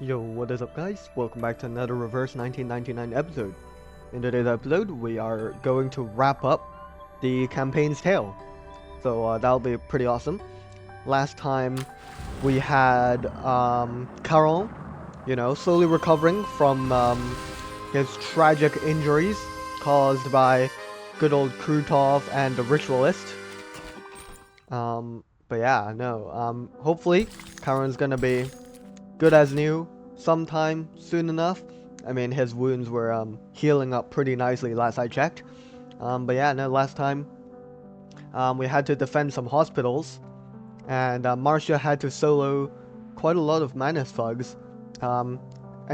Yo, what is up guys? Welcome back to another Reverse 1999 episode. In today's episode, we are going to wrap up the campaign's tale. So that'll be pretty awesome. Last time we had Caron, slowly recovering from his tragic injuries caused by good old Krutov and the Ritualist. But yeah, no, hopefully Caron's gonna be good as new sometime soon enough. I mean, his wounds were healing up pretty nicely last I checked. But yeah, no, last time we had to defend some hospitals, and Marcia had to solo quite a lot of Manus thugs, and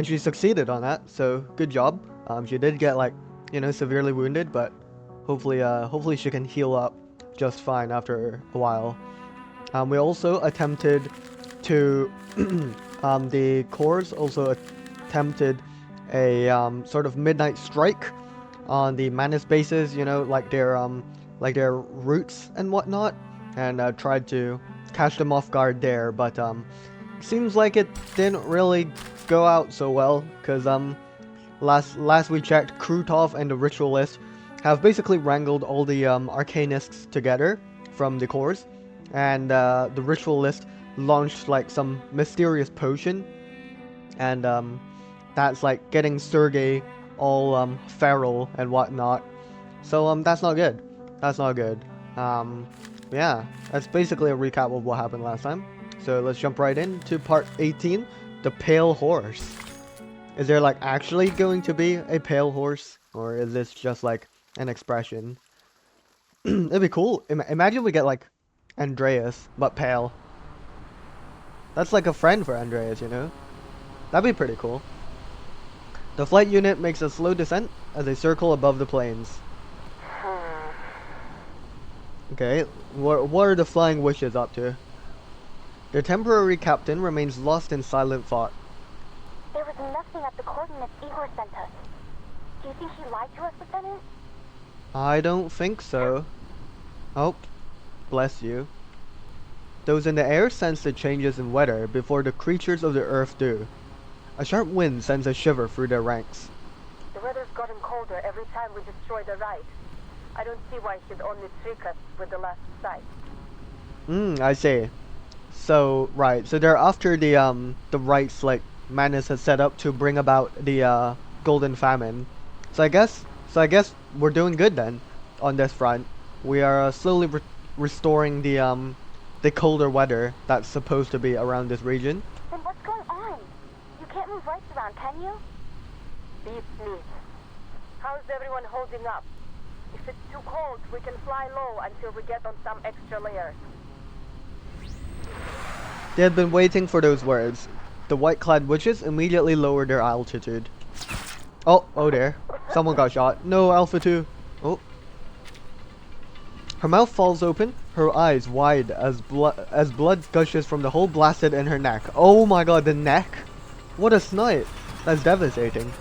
she succeeded on that. So good job. She did get severely wounded, but hopefully she can heal up just fine after a while. We also attempted to the Corps also attempted a sort of midnight strike on the Manus bases, like their routes and whatnot, and tried to catch them off guard there. But seems like it didn't really go out so well, because last we checked, Krutov and the Ritualist have basically wrangled all the Arcanists together from the Corps, and the Ritualist launched like some mysterious potion, and that's like getting Sergei all feral and whatnot. So that's not good. That's not good. Yeah, that's basically a recap of what happened last time. So let's jump right into part 18, the Pale Horse. Is there like actually going to be a pale horse, or is this just like an expression? It'd be cool. Imagine we get like Andreas, but pale. That's like a friend for Andreas, That'd be pretty cool. The flight unit makes a slow descent as they circle above the plains. Okay, what are the Flying Wishes up to? Their temporary captain remains lost in silent thought. There was nothing at the coordinates Igor sent us. Do you think he lied to us, Lieutenant? I don't think so. Oh, bless you. Those in the air sense the changes in weather before the creatures of the earth do. A sharp wind sends a shiver through their ranks. The weather's gotten colder every time we destroy the right. I don't see why he'd only trick us with the last sight. I see. So, right, so they're after the rights like Manus has set up to bring about the Golden Famine. So I guess we're doing good then on this front. We are slowly restoring the colder weather that's supposed to be around this region. Then what's going on? You can't move rights around, can you? Beats me. How's everyone holding up? If it's too cold, we can fly low until we get on some extra layers. They had been waiting for those words. The white-clad witches immediately lowered their altitude. Oh there. Someone got shot. No, Alpha 2. Oh. Her mouth falls open, her eyes wide as blood gushes from the hole blasted in her neck. Oh my god, the neck? What a snipe. That's devastating.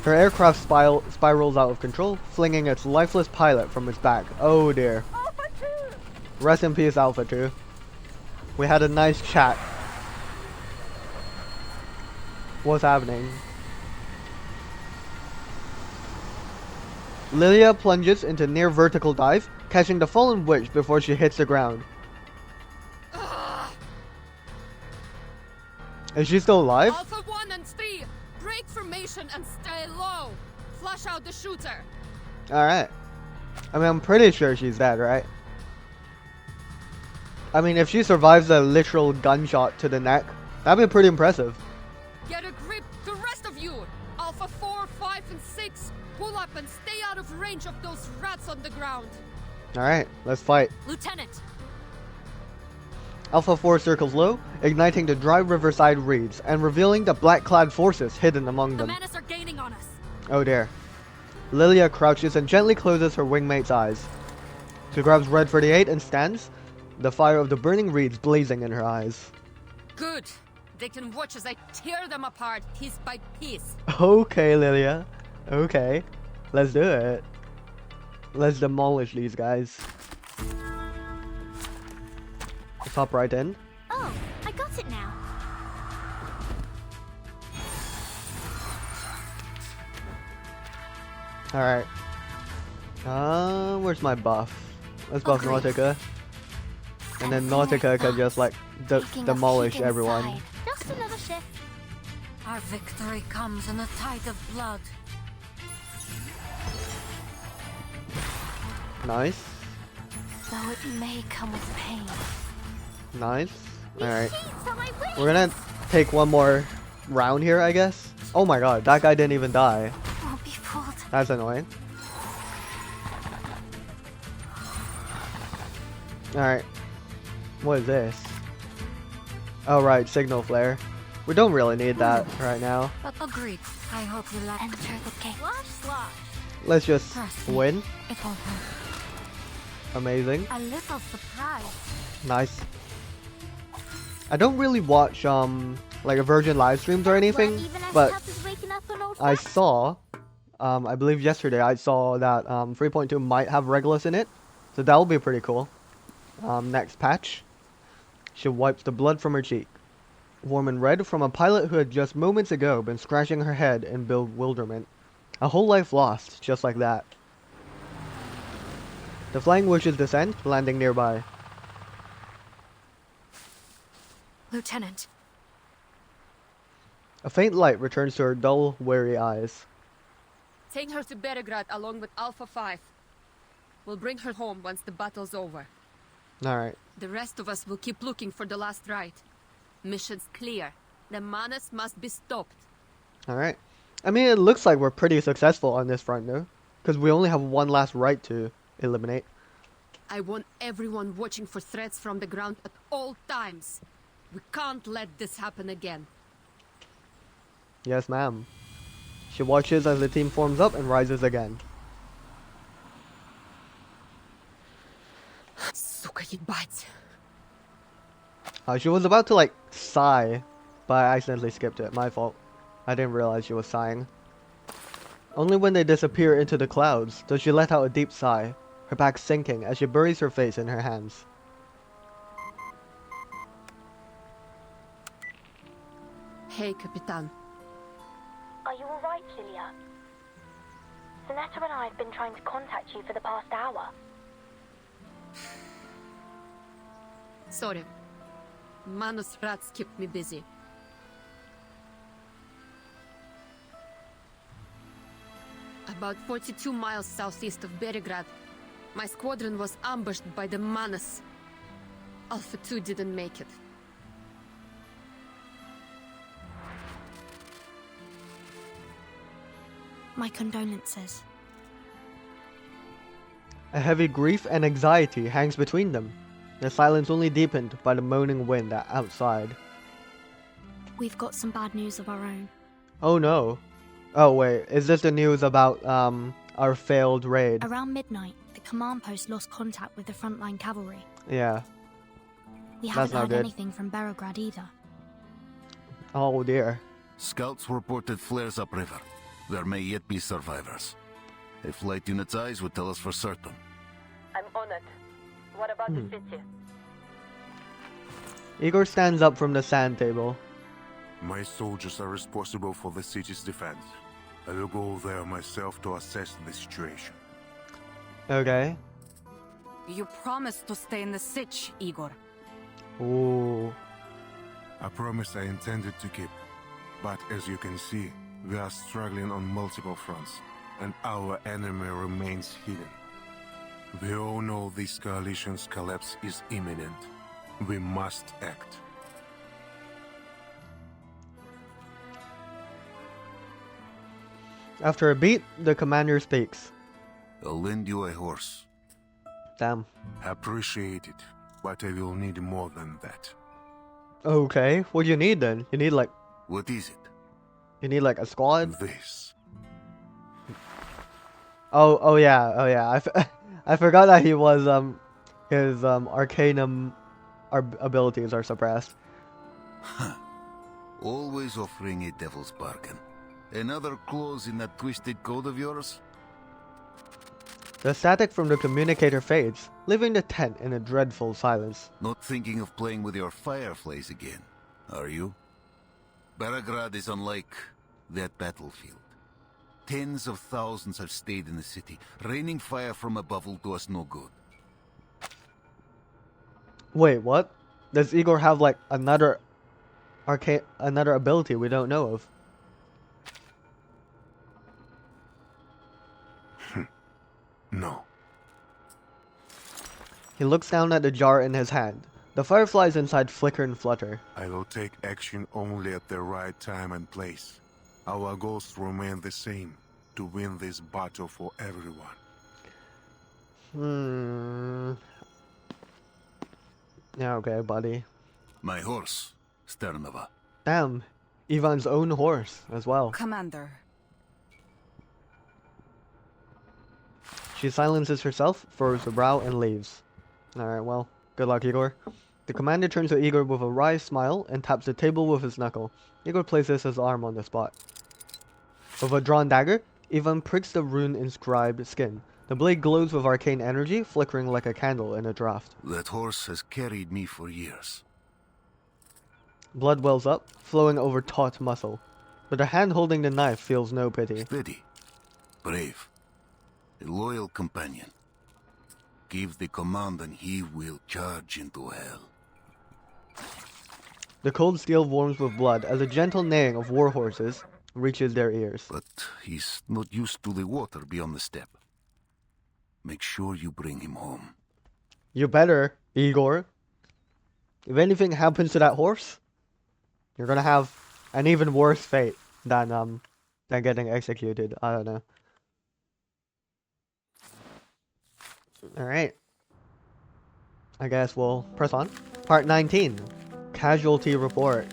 Her aircraft spirals out of control, flinging its lifeless pilot from its back. Oh dear. Alpha 2! Rest in peace, Alpha 2. We had a nice chat. What's happening? Lilia plunges into near vertical dive, catching the fallen witch before she hits the ground. Is she still alive? Alpha 1 and 3, break formation and stay low. Flush out the shooter. Alright. I mean, I'm pretty sure she's dead, right? I mean, if she survives a literal gunshot to the neck, that'd be pretty impressive. Get a grip, the rest of you. Alpha 4, 5, and 6, pull up and stay out of range of those rats on the ground. Alright, let's fight. Lieutenant. Alpha 4 circles low, igniting the dry riverside reeds and revealing the black-clad forces hidden among them. The Manus are gaining on us. Oh dear. Lilia crouches and gently closes her wingmate's eyes. She grabs Red 38 and stands, the fire of the burning reeds blazing in her eyes. Good. They can watch as I tear them apart piece by piece. Okay, Lilia. Okay. Let's do it. Let's demolish these guys. Let's hop right in. Oh, I got it now. Alright. Where's my buff? Let's buff Agreed. Nautica. And then Nautica can just like demolish everyone. Just another shift. Our victory comes in a tide of blood. Nice. Though it may come with pain. Nice. Alright. We're gonna take one more round here, I guess. Oh my god, that guy didn't even die. Won't be fooled. That's annoying. Alright. What is this? Oh right, signal flare. We don't really need that right now. But agreed. I hope you like. Enter the gate. Slash. Let's just Trust me. win. It won't hurt. Amazing. A little surprise. Nice. I don't really watch like a Virgin live streams or anything, but I saw I believe yesterday I saw that 3.2 might have Regulus in it, so that will be pretty cool. Next patch. She wipes the blood from her cheek. Warm and red from a pilot who had just moments ago been scratching her head in bewilderment. A whole life lost, just like that. The flying wishes descend, landing nearby. Lieutenant. A faint light returns to her dull, weary eyes. Take her to Beregrad along with Alpha 5. We'll bring her home once the battle's over. Alright. The rest of us will keep looking for the last right. Mission's clear. The Manus must be stopped. Alright. I mean, it looks like we're pretty successful on this front, no? Because we only have one last right to eliminate. I want everyone watching for threats from the ground at all times. We can't let this happen again. Yes, ma'am. She watches as the team forms up and rises again. Сука, ебать. She was about to, like, sigh, but I accidentally skipped it. My fault. I didn't realize she was sighing. Only when they disappear into the clouds does she let out a deep sigh, her back sinking as she buries her face in her hands. Hey, Capitan. Are you alright, Lilia? Sonetta and I have been trying to contact you for the past hour. Sorry. Manus rats kept me busy. About 42 miles southeast of Beregrad, my squadron was ambushed by the Manus. Alpha 2 didn't make it. My condolences. A heavy grief and anxiety hangs between them, the silence only deepened by the moaning wind outside. We've got some bad news of our own. Oh no. Oh wait, is this the news about our failed raid? Around midnight, the command post lost contact with the frontline cavalry. Yeah. We That's haven't not heard good. anything from Beregrad either. Oh dear. Scouts reported flares upriver. There may yet be survivors. A flight unit's eyes would tell us for certain. I'm on it. What about the city? Igor stands up from the sand table. My soldiers are responsible for the city's defense. I will go there myself to assess the situation. Okay. You promised to stay in the Sich, Igor. Ooh. A promise I intended to keep. But as you can see, we are struggling on multiple fronts, and our enemy remains hidden. We all know this coalition's collapse is imminent. We must act. After a beat, the commander speaks. I'll lend you a horse. Damn. Appreciate it, but I will need more than that. Okay, what do you need then? You need like What is it? a squad? This. Oh yeah. I forgot that he was his arcanum abilities are suppressed. Always offering a devil's bargain. Another clause in that twisted code of yours? The static from the communicator fades, leaving the tent in a dreadful silence. Not thinking of playing with your fireflies again, are you? Beregrad is unlike that battlefield. Tens of thousands have stayed in the city. Raining fire from above will do us no good. Wait, what? Does Igor have like another ability we don't know of? No. He looks down at the jar in his hand. The fireflies inside flicker and flutter. I will take action only at the right time and place. Our goals remain the same, to win this battle for everyone. Yeah, okay, buddy. My horse, Sternova. Damn, Ivan's own horse as well. Commander. She silences herself, furrows her brow, and leaves. Alright, well, good luck, Igor. The commander turns to Igor with a wry smile and taps the table with his knuckle. Igor places his arm on the spot. With a drawn dagger, Ivan pricks the rune-inscribed skin. The blade glows with arcane energy, flickering like a candle in a draft. That horse has carried me for years. Blood wells up, flowing over taut muscle. But the hand holding the knife feels no pity. Steady, brave, a loyal companion. Give the command and he will charge into hell. The cold steel warms with blood as a gentle neighing of war horses reaches their ears. But he's not used to the water beyond the steppe. Make sure you bring him home. You better, Igor. If anything happens to that horse, you're gonna have an even worse fate than getting executed. I don't know. Alright. I guess we'll press on. Part 19. Casualty report.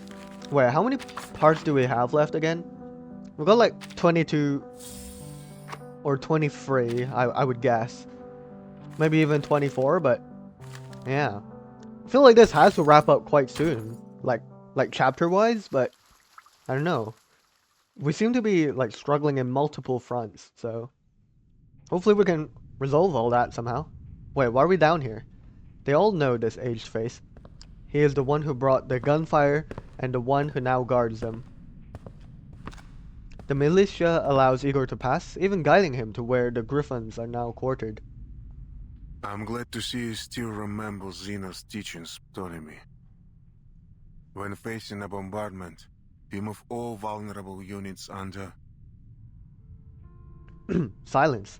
Wait, how many parts do we have left again? We've got like 22 or 23, I would guess. Maybe even 24, but yeah. I feel like this has to wrap up quite soon. Like chapter-wise, but I don't know. We seem to be like struggling in multiple fronts, so hopefully we can resolve all that somehow. Wait, why are we down here? They all know this aged face. He is the one who brought the gunfire and the one who now guards them. The militia allows Igor to pass, even guiding him to where the griffins are now quartered. I'm glad to see you still remember Zeno's teachings, Ptolemy. When facing a bombardment, we move all vulnerable units under... Silence.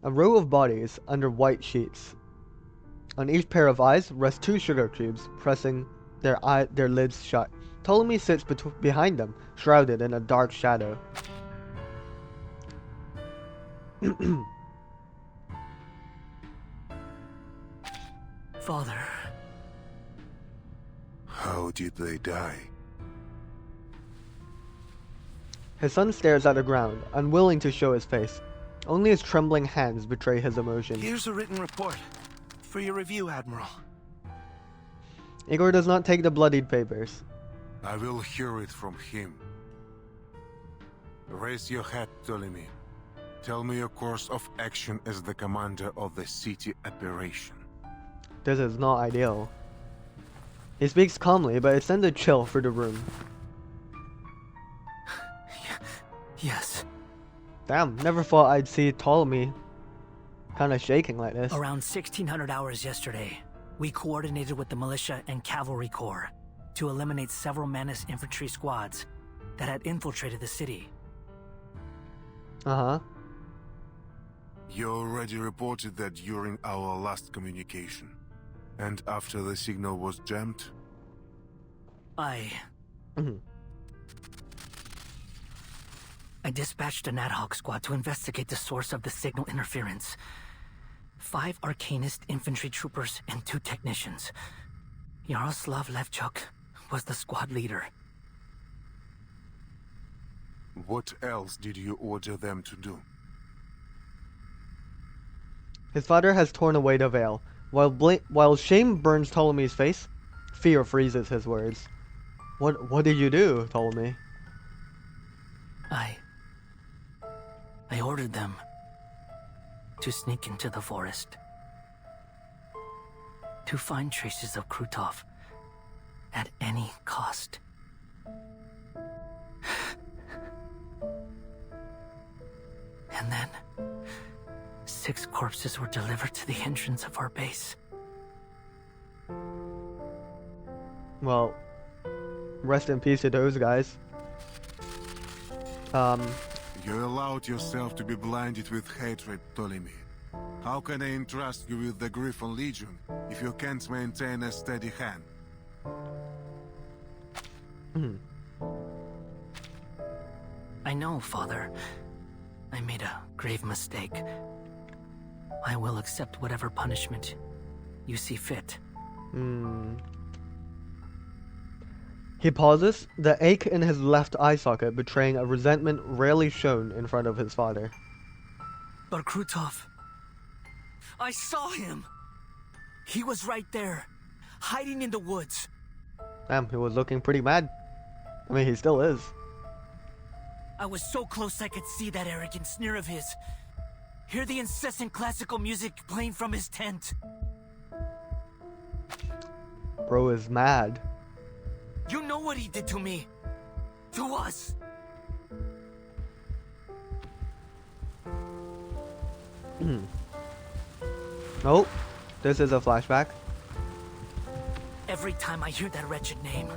A row of bodies under white sheets. On each pair of eyes rest 2 sugar cubes, pressing their lids shut. Ptolemy sits behind them, shrouded in a dark shadow. Father. How did they die? His son stares at the ground, unwilling to show his face. Only his trembling hands betray his emotion. Here's a written report. For your review, Admiral. Igor does not take the bloodied papers. I will hear it from him. Raise your head, Ptolemy. Tell me your course of action as the commander of the city operation. This is not ideal. He speaks calmly, but it sends a chill through the room. Yes. Damn, never thought I'd see Ptolemy kinda shaking like this. Around 1600 hours yesterday, we coordinated with the militia and cavalry corps to eliminate several Manus infantry squads that had infiltrated the city. Uh-huh. You already reported that during our last communication. And after the signal was jammed? I dispatched an ad hoc squad to investigate the source of the signal interference. 5 Arcanist infantry troopers and 2 technicians. Yaroslav Levchuk was the squad leader. What else did you order them to do? His father has torn away the veil. While shame burns Ptolemy's face, fear freezes his words. What did you do, Ptolemy? I ordered them to sneak into the forest, to find traces of Krutov at any cost. And then 6 corpses were delivered to the entrance of our base. Well, rest in peace to those guys. You allowed yourself to be blinded with hatred, Ptolemy. How can I entrust you with the Griffon Legion if you can't maintain a steady hand? I know, Father. I made a grave mistake. I will accept whatever punishment you see fit. He pauses, the ache in his left eye socket betraying a resentment rarely shown in front of his father. But Krutov, I saw him! He was right there, hiding in the woods. Damn, he was looking pretty mad. I mean, he still is. I was so close I could see that arrogant sneer of his. Hear the incessant classical music playing from his tent. Bro is mad. You know what he did to me. To us. Oh, this is a flashback. Every time I hear that wretched name,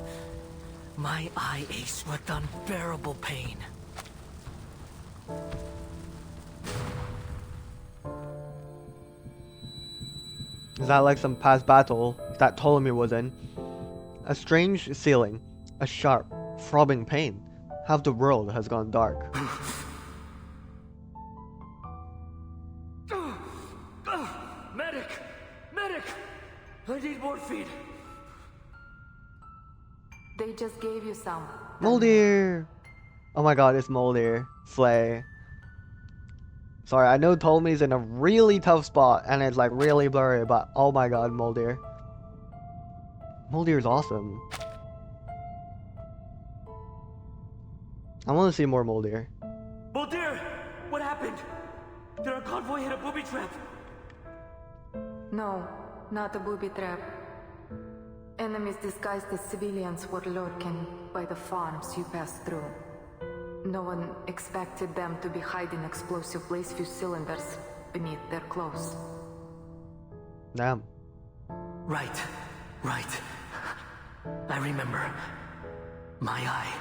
my eye aches with unbearable pain. Is that like some past battle that Ptolemy was in? A strange ceiling, a sharp, throbbing pain. Half the world has gone dark. Medic! Medic! I need morphine. They just gave you some. Moldir! Oh my god, it's Moldir. Slay. Sorry, I know Ptolemy's in a really tough spot and it's like really blurry, but oh my god, Moldir. Moldir's awesome. I want to see more Moldir. Moldir! What happened? Did our convoy hit a booby trap? No, not a booby trap. Enemies disguised as civilians were lurking by the farms you passed through. No one expected them to be hiding explosive blaze fuse cylinders beneath their clothes. Damn. Right. I remember. My eye.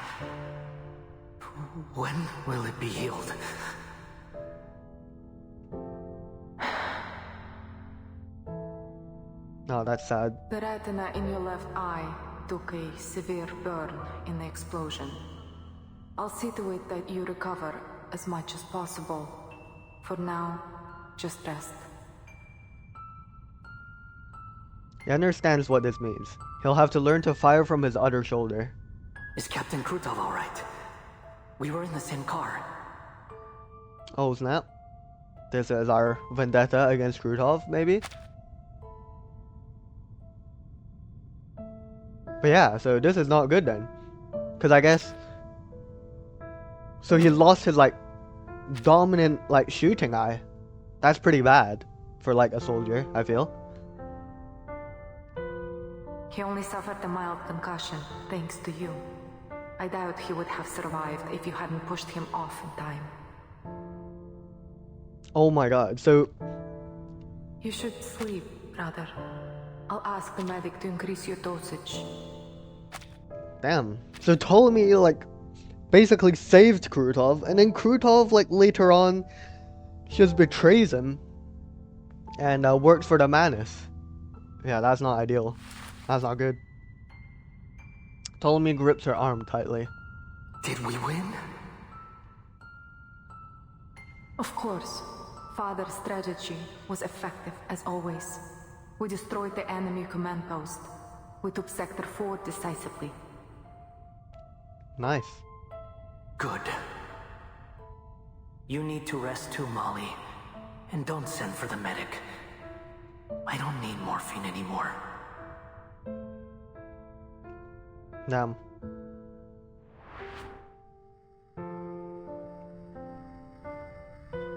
When will it be healed? Oh, that's sad. The retina in your left eye took a severe burn in the explosion. I'll see to it that you recover as much as possible. For now, just rest. He understands what this means. He'll have to learn to fire from his other shoulder. Is Captain Krutov alright? We were in the same car. Oh snap. This is our vendetta against Krutov, maybe? But yeah, so this is not good then. Because I guess... So he lost his like dominant like shooting eye. That's pretty bad for like a soldier, I feel. He only suffered a mild concussion, thanks to you. I doubt he would have survived if you hadn't pushed him off in time. Oh my god, so... You should sleep, brother. I'll ask the medic to increase your dosage. Damn. So Ptolemy like basically saved Krutov, and then Krutov like later on just betrays him and works for the Manus. Yeah, that's not ideal. That's not good. Ptolemy grips her arm tightly. Did we win? Of course. Father's strategy was effective as always. We destroyed the enemy command post. We took Sector 4 decisively. Nice. Good. You need to rest too, Molly. And don't send for the medic. I don't need morphine anymore. Damn.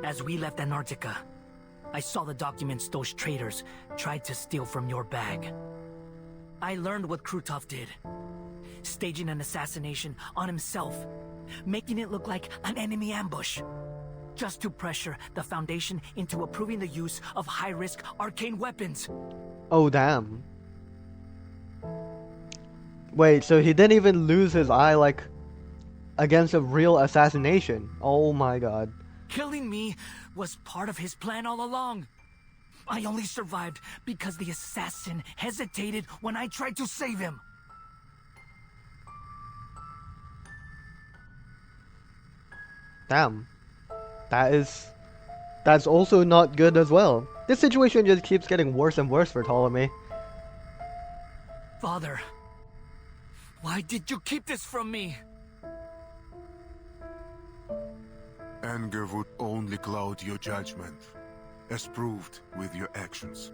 As we left Antarctica, I saw the documents those traitors tried to steal from your bag. I learned what Krutov did. Staging an assassination on himself, making it look like an enemy ambush. just to pressure the Foundation into approving the use of high-risk arcane weapons. Oh, damn. Wait, so he didn't even lose his eye, like, against a real assassination? Oh my god. Killing me was part of his plan all along. I only survived because the assassin hesitated when I tried to save him. Damn. That's also not good as well. This situation just keeps getting worse and worse for Ptolemy. Father, why did you keep this from me? Anger would only cloud your judgment, as proved with your actions.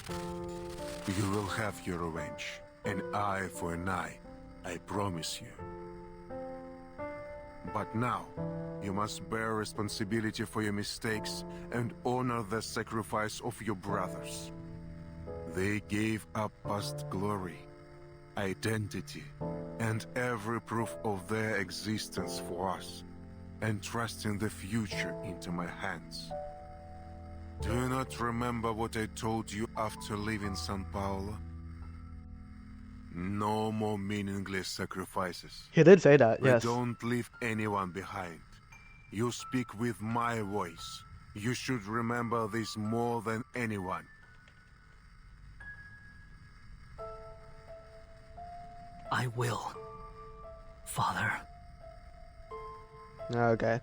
You will have your revenge, an eye for an eye, I promise you. But now, you must bear responsibility for your mistakes and honor the sacrifice of your brothers. They gave up past glory, identity, and every proof of their existence for us, entrusting the future into my hands. Do you not remember what I told you after leaving São Paulo? No more meaningless sacrifices. He did say that, yes. Don't leave anyone behind. You speak with my voice. You should remember this more than anyone. I will, Father. Okay.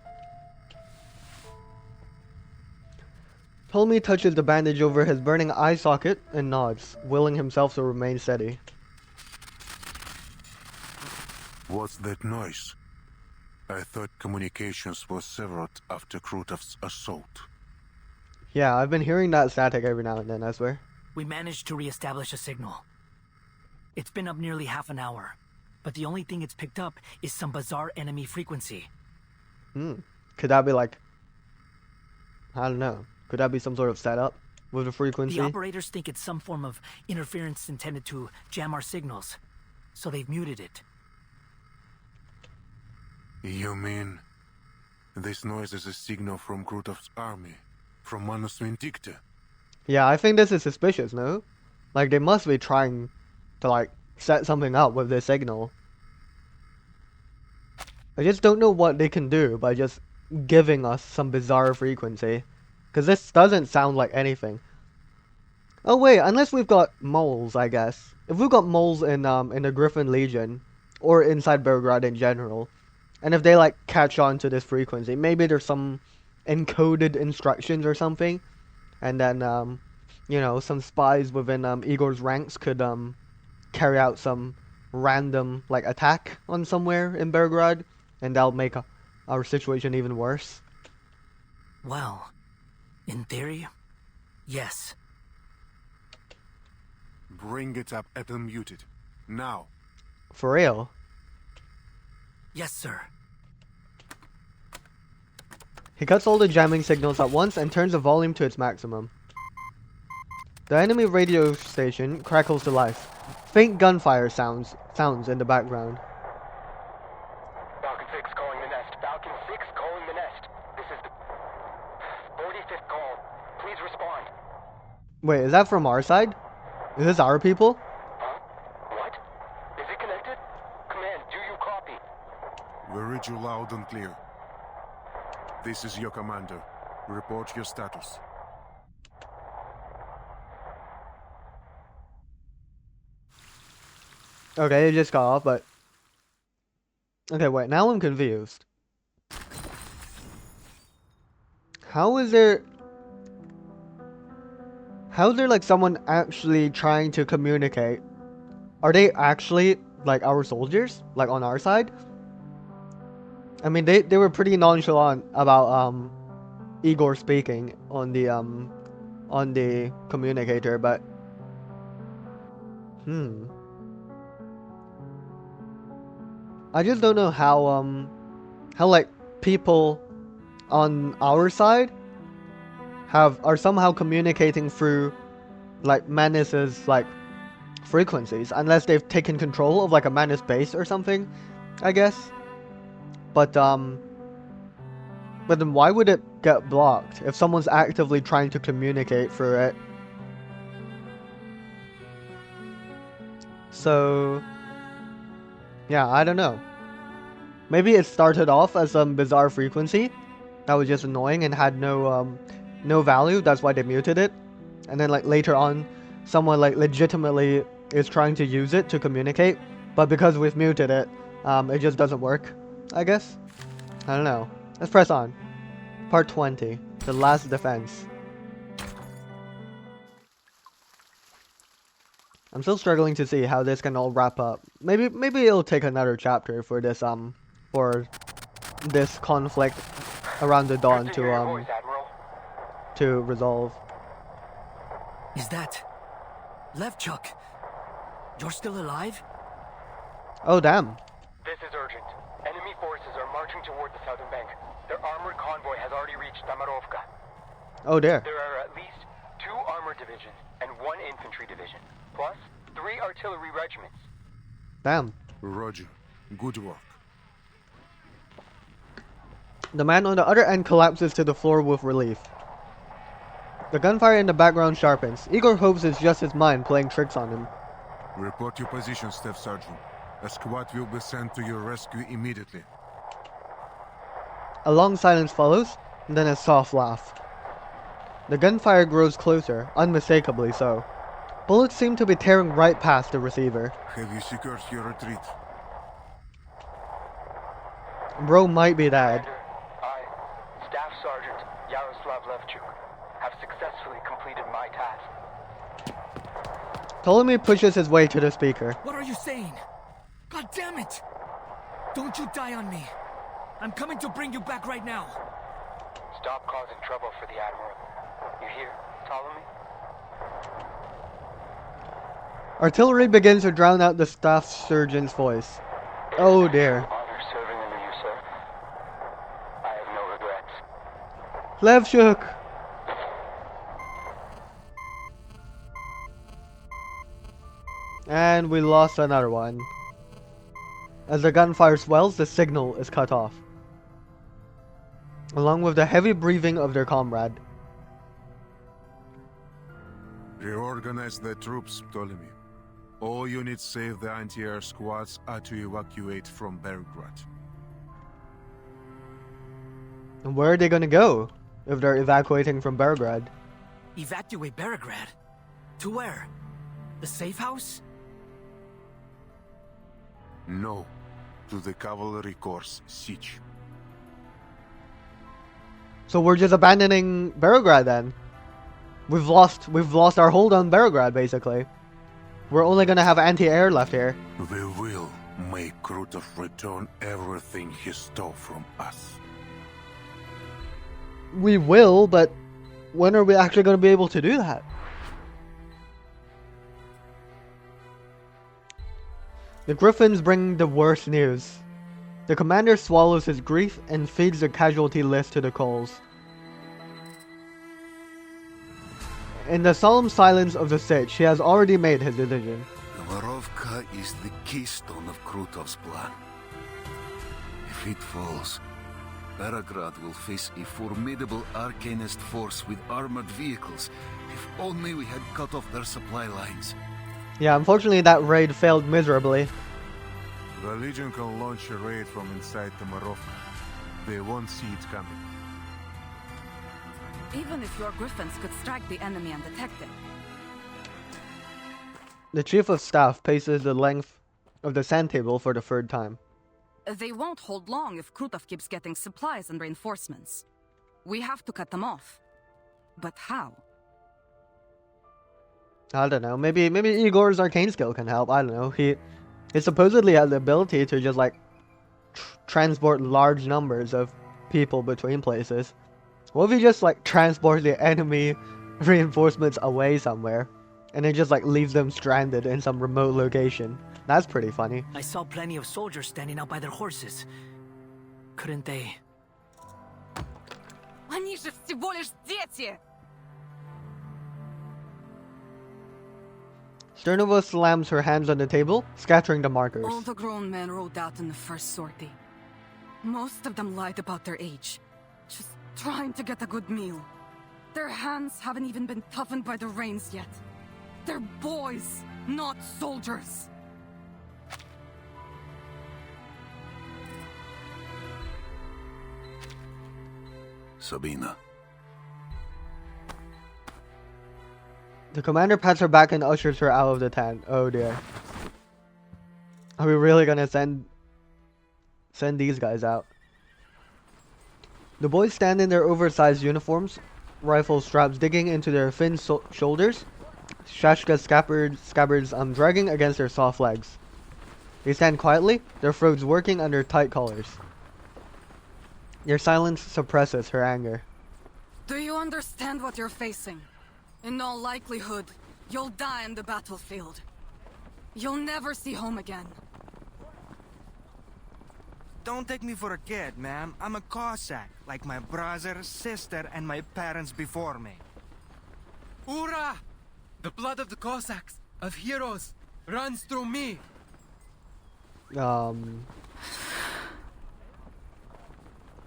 Ptolemy touches the bandage over his burning eye socket and nods, willing himself to remain steady. What's that noise? I thought communications were severed after Krutov's assault. Yeah, I've been hearing that static every now and then, I swear. We managed to re-establish a signal. It's been up nearly half an hour, but the only thing it's picked up is some bizarre enemy frequency. Could that be like... I don't know. Could that be some sort of setup with the frequency? The operators think it's some form of interference intended to jam our signals, so they've muted it. You mean... this noise is a signal from Krutov's army? From Manus Vindicta? Yeah, I think this is suspicious, no? Like, they must be trying to, like, set something up with this signal. I just don't know what they can do by just giving us some bizarre frequency. Because this doesn't sound like anything. Oh wait, unless we've got moles, I guess. If we've got moles in the Griffin Legion, or inside Belgrade in general, and if they like catch on to this frequency, maybe there's some encoded instructions or something, and then you know, some spies within Igor's ranks could carry out some random like attack on somewhere in Belgrade, and that'll make our situation even worse. Well, in theory, yes. Bring it up and unmute it. Now. For real? Yes, sir. He cuts all the jamming signals at once and turns the volume to its maximum. The enemy radio station crackles to life. Faint gunfire sounds in the background. Falcon 6 calling the nest. Falcon 6 calling the nest. This is the 45th call. Please respond. Wait, is that from our side? Is this our people? Huh? What? Is it connected? Command, do you copy? We read you loud and clear. This is your commander. Report your status. Okay, it just got off, but... Okay, wait, now I'm confused. How is there like someone actually trying to communicate? Are they actually like our soldiers? Like on our side? I mean, they were pretty nonchalant about Igor speaking on the communicator, but I just don't know how like people on our side are somehow communicating through like Manus's like frequencies, unless they've taken control of like a Manus base or something, I guess. But But then why would it get blocked if someone's actively trying to communicate through it? So, yeah, I don't know. Maybe it started off as some bizarre frequency that was just annoying and had no value. That's why they muted it. And then like later on, someone like legitimately is trying to use it to communicate, but because we've muted it, it just doesn't work, I guess. I don't know. Let's press on. Part 20, the last defense. I'm still struggling to see how this can all wrap up. Maybe it'll take another chapter for this conflict around the dawn to resolve. Is that Levchuk? You're still alive? Oh damn. This is urgent. Enemy forces are marching toward the southern bank. Their armored convoy has already reached Tamarovka. Oh dear. There are at least 2 armored divisions and 1 infantry division, plus 3 artillery regiments. Damn. Roger. Good work. The man on the other end collapses to the floor with relief. The gunfire in the background sharpens. Igor hopes it's just his mind playing tricks on him. Report your position, Staff Sergeant. A squad will be sent to your rescue immediately. A long silence follows, and then a soft laugh. The gunfire grows closer, unmistakably so. Bullets seem to be tearing right past the receiver. Have you secured your retreat? Bro might be dead. Commander, I, Staff Sergeant Yaroslav Levchuk, have successfully completed my task. Ptolemy pushes his way to the speaker. What are you saying? God damn it! Don't you die on me! I'm coming to bring you back right now! Stop causing trouble for the Admiral. You hear, Ptolemy? Artillery begins to drown out the staff surgeon's voice. Oh dear. Honor serving under you, sir. I have no regrets. Levchuk! And we lost another one. As the gunfire swells, the signal is cut off, along with the heavy breathing of their comrade. Reorganize the troops, Ptolemy. All units save the anti-air squads are to evacuate from Belgrade. And where are they gonna go if they're evacuating from Belgrade? Evacuate Belgrade? To where? The safe house? No, to the cavalry corps siege. So we're just abandoning Belgrade then? We've lost our hold on Belgrade basically. We're only gonna have anti-air left here. We will make Krutov return everything he stole from us. We will, but when are we actually gonna be able to do that? The Griffins bring the worst news. The commander swallows his grief and feeds the casualty list to the coals. In the solemn silence of the siege, he has already made his decision. Tamarovka is the keystone of Krutov's plan. If it falls, Belgrade will face a formidable Arcanist force with armored vehicles. If only we had cut off their supply lines. Yeah, unfortunately that raid failed miserably. The Legion can launch a raid from inside Tamarovka. They won't see it coming. Even if your griffins could strike the enemy undetected. The chief of staff paces the length of the sand table for the 3rd time. They won't hold long if Krutov keeps getting supplies and reinforcements. We have to cut them off. But how? I don't know. Maybe Igor's arcane skill can help. I don't know. He supposedly has the ability to just like transport large numbers of people between places. What if he just like transports the enemy reinforcements away somewhere, and then just like leaves them stranded in some remote location? That's pretty funny. I saw plenty of soldiers standing out by their horses. Couldn't they? Они же всего лишь дети! Sternova slams her hands on the table, scattering the markers. All the grown men rode out in the first sortie. Most of them lied about their age. Just trying to get a good meal. Their hands haven't even been toughened by the rains yet. They're boys, not soldiers. Sabina. The commander pats her back and ushers her out of the tent. Oh dear. Are we really gonna send these guys out? The boys stand in their oversized uniforms, rifle straps digging into their thin shoulders, Shashka scabbards dragging against their soft legs. They stand quietly, their throats working under tight collars. Their silence suppresses her anger. Do you understand what you're facing? In all likelihood, you'll die on the battlefield. You'll never see home again. Don't take me for a kid, ma'am. I'm a Cossack, like my brother, sister, and my parents before me. Ura! The blood of the Cossacks, of heroes, runs through me.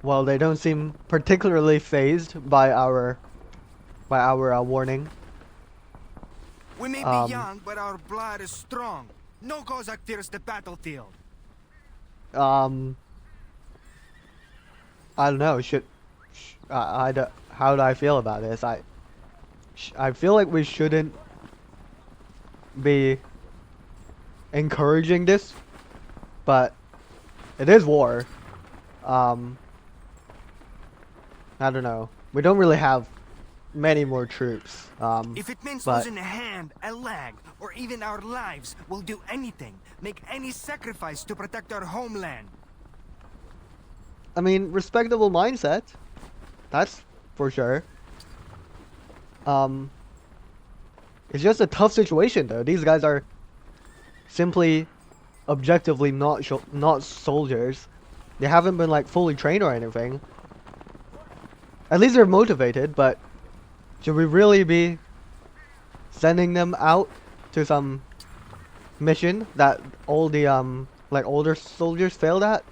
Well, they don't seem particularly phased by our warning. We may be young, but our blood is strong. No Cossack fears the battlefield. I don't know. How do I feel about this? I feel like we shouldn't be encouraging this, but it is war. I don't know. We don't really have many more troops. If it means but losing a hand, a leg, or even our lives, we'll do anything. Make any sacrifice to protect our homeland. I mean, respectable mindset. That's for sure. It's just a tough situation though. These guys are simply, objectively not soldiers. They haven't been like fully trained or anything. At least they're motivated, but should we really be sending them out to some mission that all the like older soldiers failed at?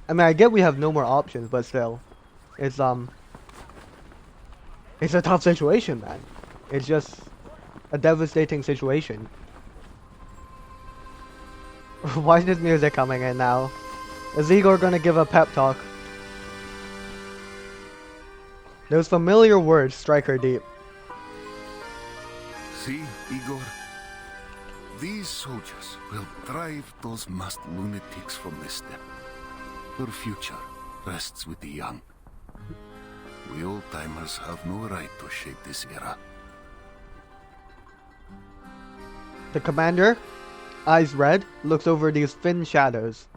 I mean, I get we have no more options, but still, it's a tough situation, man. It's just a devastating situation. Why is this music coming in now? Is Igor gonna give a pep talk? Those familiar words strike her deep. See, Igor? These soldiers will drive those masked lunatics from this step. Your future rests with the young. We old-timers have no right to shape this era. The commander, eyes red, looks over these thin shadows.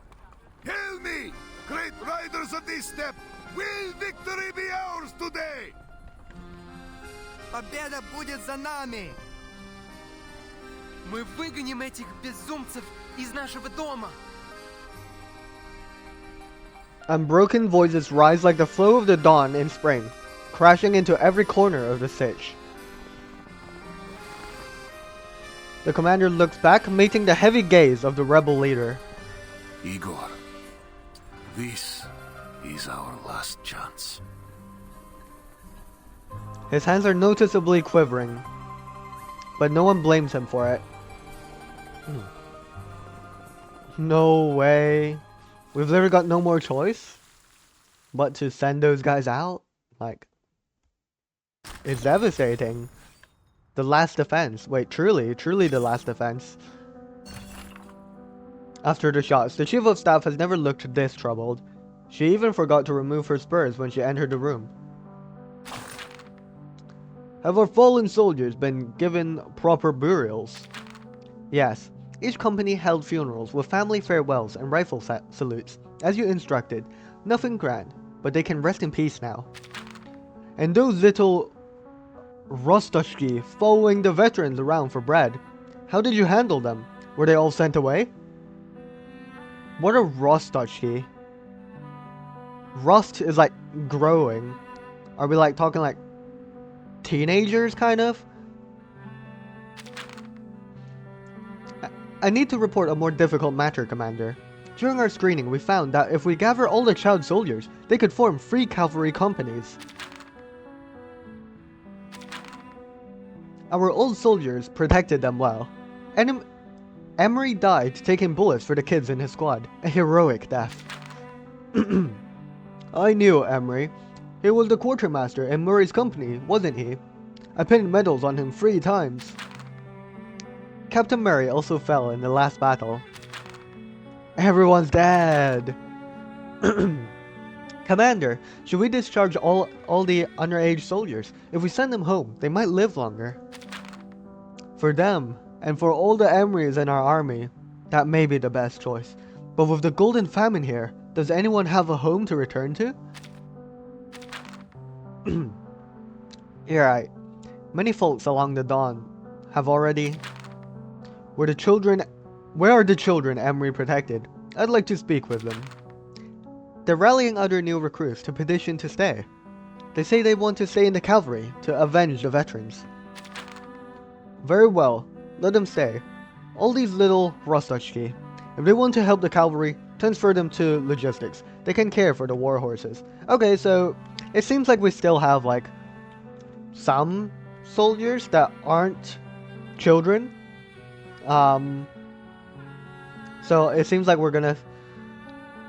Hail me, great riders of this step! Will victory be ours today? Победа будет за нами! Мы выгоним этих безумцев из нашего дома. Unbroken voices rise like the flow of the dawn in spring, crashing into every corner of the sitch. The commander looks back, meeting the heavy gaze of the rebel leader. Igor, this is our last chance. His hands are noticeably quivering, but no one blames him for it. No way. We've literally got no more choice but to send those guys out. Like, it's devastating. The last defense. Wait, truly the last defense. After the shots, the chief of staff has never looked this troubled. She even forgot to remove her spurs when she entered the room. Have our fallen soldiers been given proper burials? Yes. Each company held funerals with family farewells and rifle salutes, as you instructed. Nothing grand, but they can rest in peace now. And those little Rostashki following the veterans around for bread. How did you handle them? Were they all sent away? What are Rostashki? Rust is like growing. Are we like talking like teenagers kind of? I need to report a more difficult matter, Commander. During our screening, we found that if we gather all the child soldiers, they could form free cavalry companies. Our old soldiers protected them well. Emery died taking bullets for the kids in his squad, a heroic death. I knew Emery. He was the quartermaster in Murray's company, wasn't he? I pinned medals on him 3 times. Captain Murray also fell in the last battle. Everyone's dead! Commander, should we discharge all the underage soldiers? If we send them home, they might live longer. For them, and for all the Emerys in our army, that may be the best choice. But with the golden famine here, does anyone have a home to return to? You're right. Many folks along the Don have already... Where are the children Emery protected? I'd like to speak with them. They're rallying other new recruits to petition to stay. They say they want to stay in the cavalry to avenge the veterans. Very well, let them stay. All these little Rostachki. If they want to help the cavalry, transfer them to logistics. They can care for the war horses. Okay, so it seems like we still have like some soldiers that aren't children. So it seems like we're gonna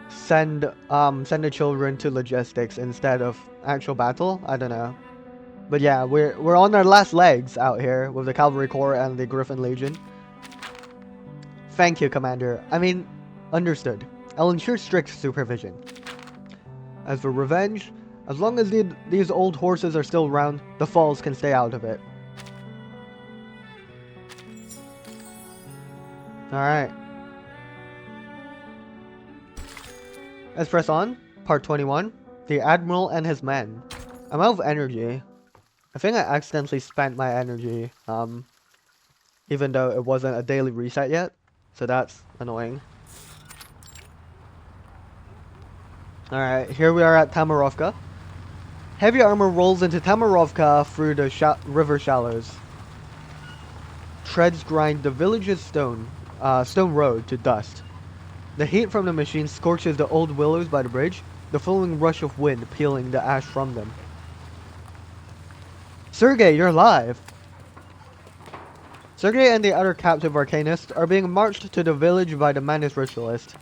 send the children to logistics instead of actual battle. I don't know, but yeah, we're on our last legs out here with the Cavalry Corps and the Griffin Legion. Thank you, Commander. I mean, understood. I'll ensure strict supervision. As for revenge, as long as these old horses are still around, the Falls can stay out of it. Alright. Let's press on. Part 21. The Admiral and his men. I'm out of energy. I think I accidentally spent my energy, even though it wasn't a daily reset yet. So that's annoying. Alright, here we are at Tamarovka. Heavy armor rolls into Tamarovka through the river shallows. Treads grind the village's stone road to dust. The heat from the machine scorches the old willows by the bridge, the following rush of wind peeling the ash from them. Sergei, you're alive! Sergei and the other captive arcanists are being marched to the village by the Manus ritualist.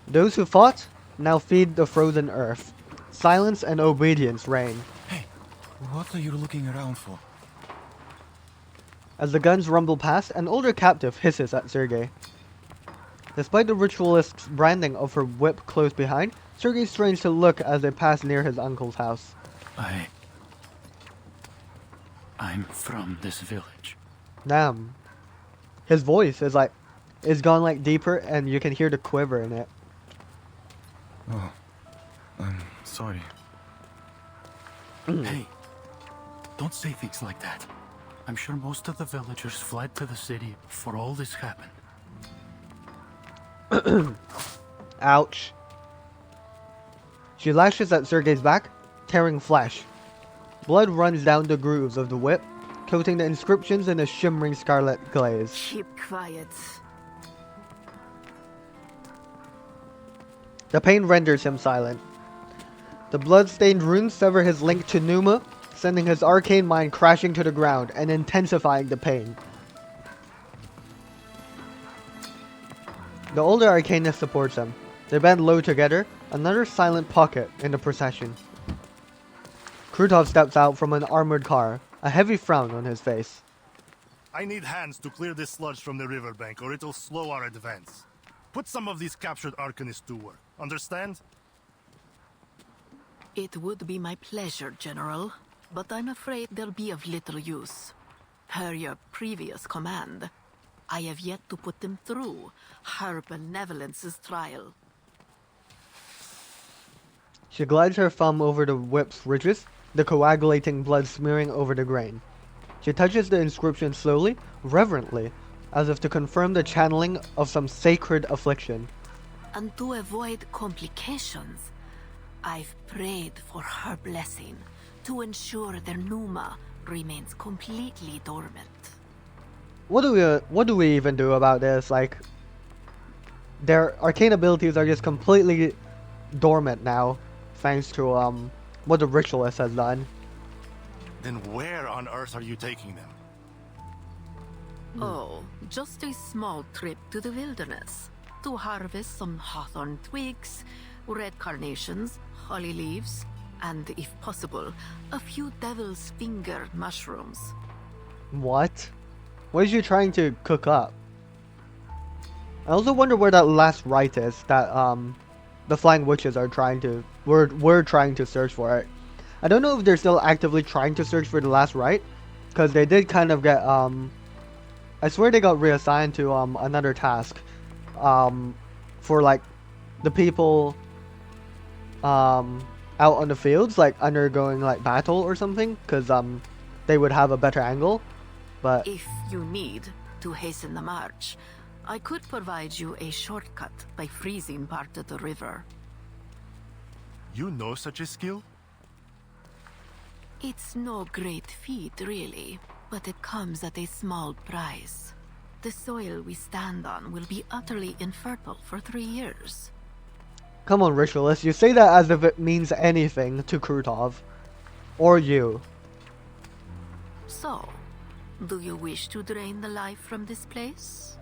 Those who fought now feed the frozen earth. Silence and obedience reign. Hey, what are you looking around for? As the guns rumble past, an older captive hisses at Sergei. Despite the ritualist's branding of her whip close behind, Sergei strains to look as they pass near his uncle's house. I'm from this village. Damn. His voice is gone like deeper, and you can hear the quiver in it. Oh, I'm sorry. Hey, don't say things like that. I'm sure most of the villagers fled to the city before all this happened. Ouch. She lashes at Sergei's back, tearing flesh. Blood runs down the grooves of the whip, coating the inscriptions in a shimmering scarlet glaze. Keep quiet. The pain renders him silent. The blood-stained runes sever his link to Numa, sending his arcane mind crashing to the ground and intensifying the pain. The older arcanist supports him. They bend low together, another silent pocket in the procession. Krutov steps out from an armored car, a heavy frown on his face. I need hands to clear this sludge from the riverbank, or it'll slow our advance. Put some of these captured arcanists to work. Understand? It would be my pleasure, General, but I'm afraid they'll be of little use. Per your previous command, I have yet to put them through her benevolence's trial. She glides her thumb over the whip's ridges, the coagulating blood smearing over the grain. She touches the inscription slowly, reverently, as if to confirm the channeling of some sacred affliction. And to avoid complications, I've prayed for her blessing to ensure their Numa remains completely dormant. What do we even do about this? Like, their arcane abilities are just completely dormant now, thanks to what the ritualist has done. Then where on earth are you taking them? Oh, just a small trip to the wilderness to harvest some hawthorn twigs, red carnations, holly leaves, and, if possible, a few devil's finger mushrooms. What? What is you trying to cook up? I also wonder where that last rite is that the flying witches are trying to we're trying to search for it. I don't know if they're still actively trying to search for the last rite, because they did kind of get I swear they got reassigned to another task for like the people out on the fields, like undergoing like battle or something, because they would have a better angle. But if you need to hasten the march, I could provide you a shortcut by freezing part of the river. You know such a skill? It's no great feat, really, but it comes at a small price. The soil we stand on will be utterly infertile for 3 years. come on, ritualist, you say that as if it means anything to Krutov. Or you. So, do you wish to drain the life from this place?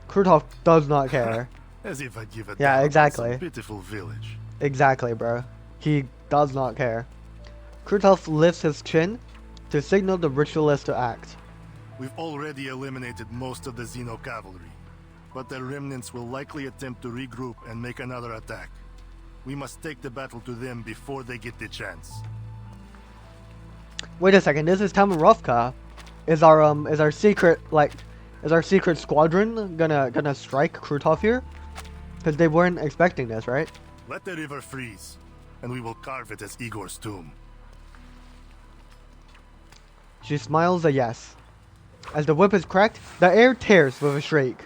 Krutov does not care. As if I give a Yeah, damn exactly. about some pitiful village. Exactly, bro. He does not care. Krutov lifts his chin to signal the ritualist to act. We've already eliminated most of the Xeno cavalry, but their remnants will likely attempt to regroup and make another attack. We must take the battle to them before they get the chance. Wait a second, this is Tamarovka. Is our secret squadron gonna strike Krutov here? Because they weren't expecting this, right? Let the river freeze, and we will carve it as Igor's tomb. She smiles a yes. As the whip is cracked, the air tears with a shriek.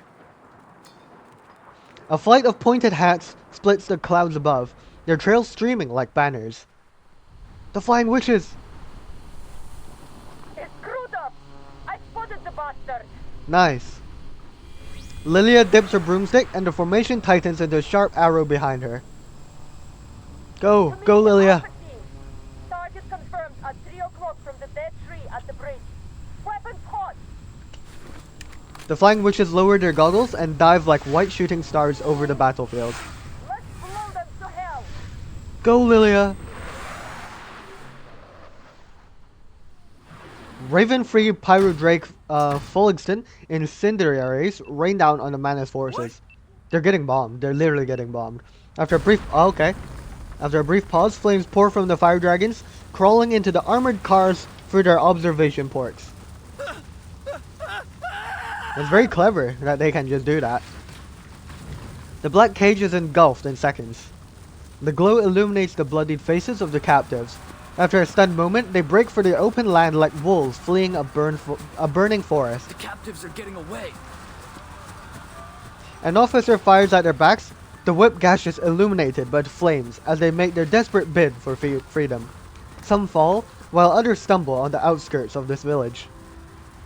A flight of pointed hats splits the clouds above, their trails streaming like banners. The flying witches! It's Krutov! I spotted the bastard! Nice. Lilia dips her broomstick and the formation tightens into a sharp arrow behind her. Go, go Lilia! Target confirmed at 3 o'clock from the dead tree at the bridge. Weapons hot! The flying witches lower their goggles and dive like white shooting stars over the battlefield. Let's blow them to hell! Go Lilia! Raven-free Pyrodrake Fullingston incendiaries rain down on the Manus forces. They're getting bombed. They're literally getting bombed. After a brief pause, flames pour from the fire dragons, crawling into the armored cars through their observation ports. It's very clever that they can just do that. The black cage is engulfed in seconds. The glow illuminates the bloodied faces of the captives. After a stunned moment, they break for the open land like wolves fleeing a burning forest. The captives are getting away. An officer fires at their backs. The whip gashes illuminated by flames as they make their desperate bid for freedom. Some fall, while others stumble on the outskirts of this village.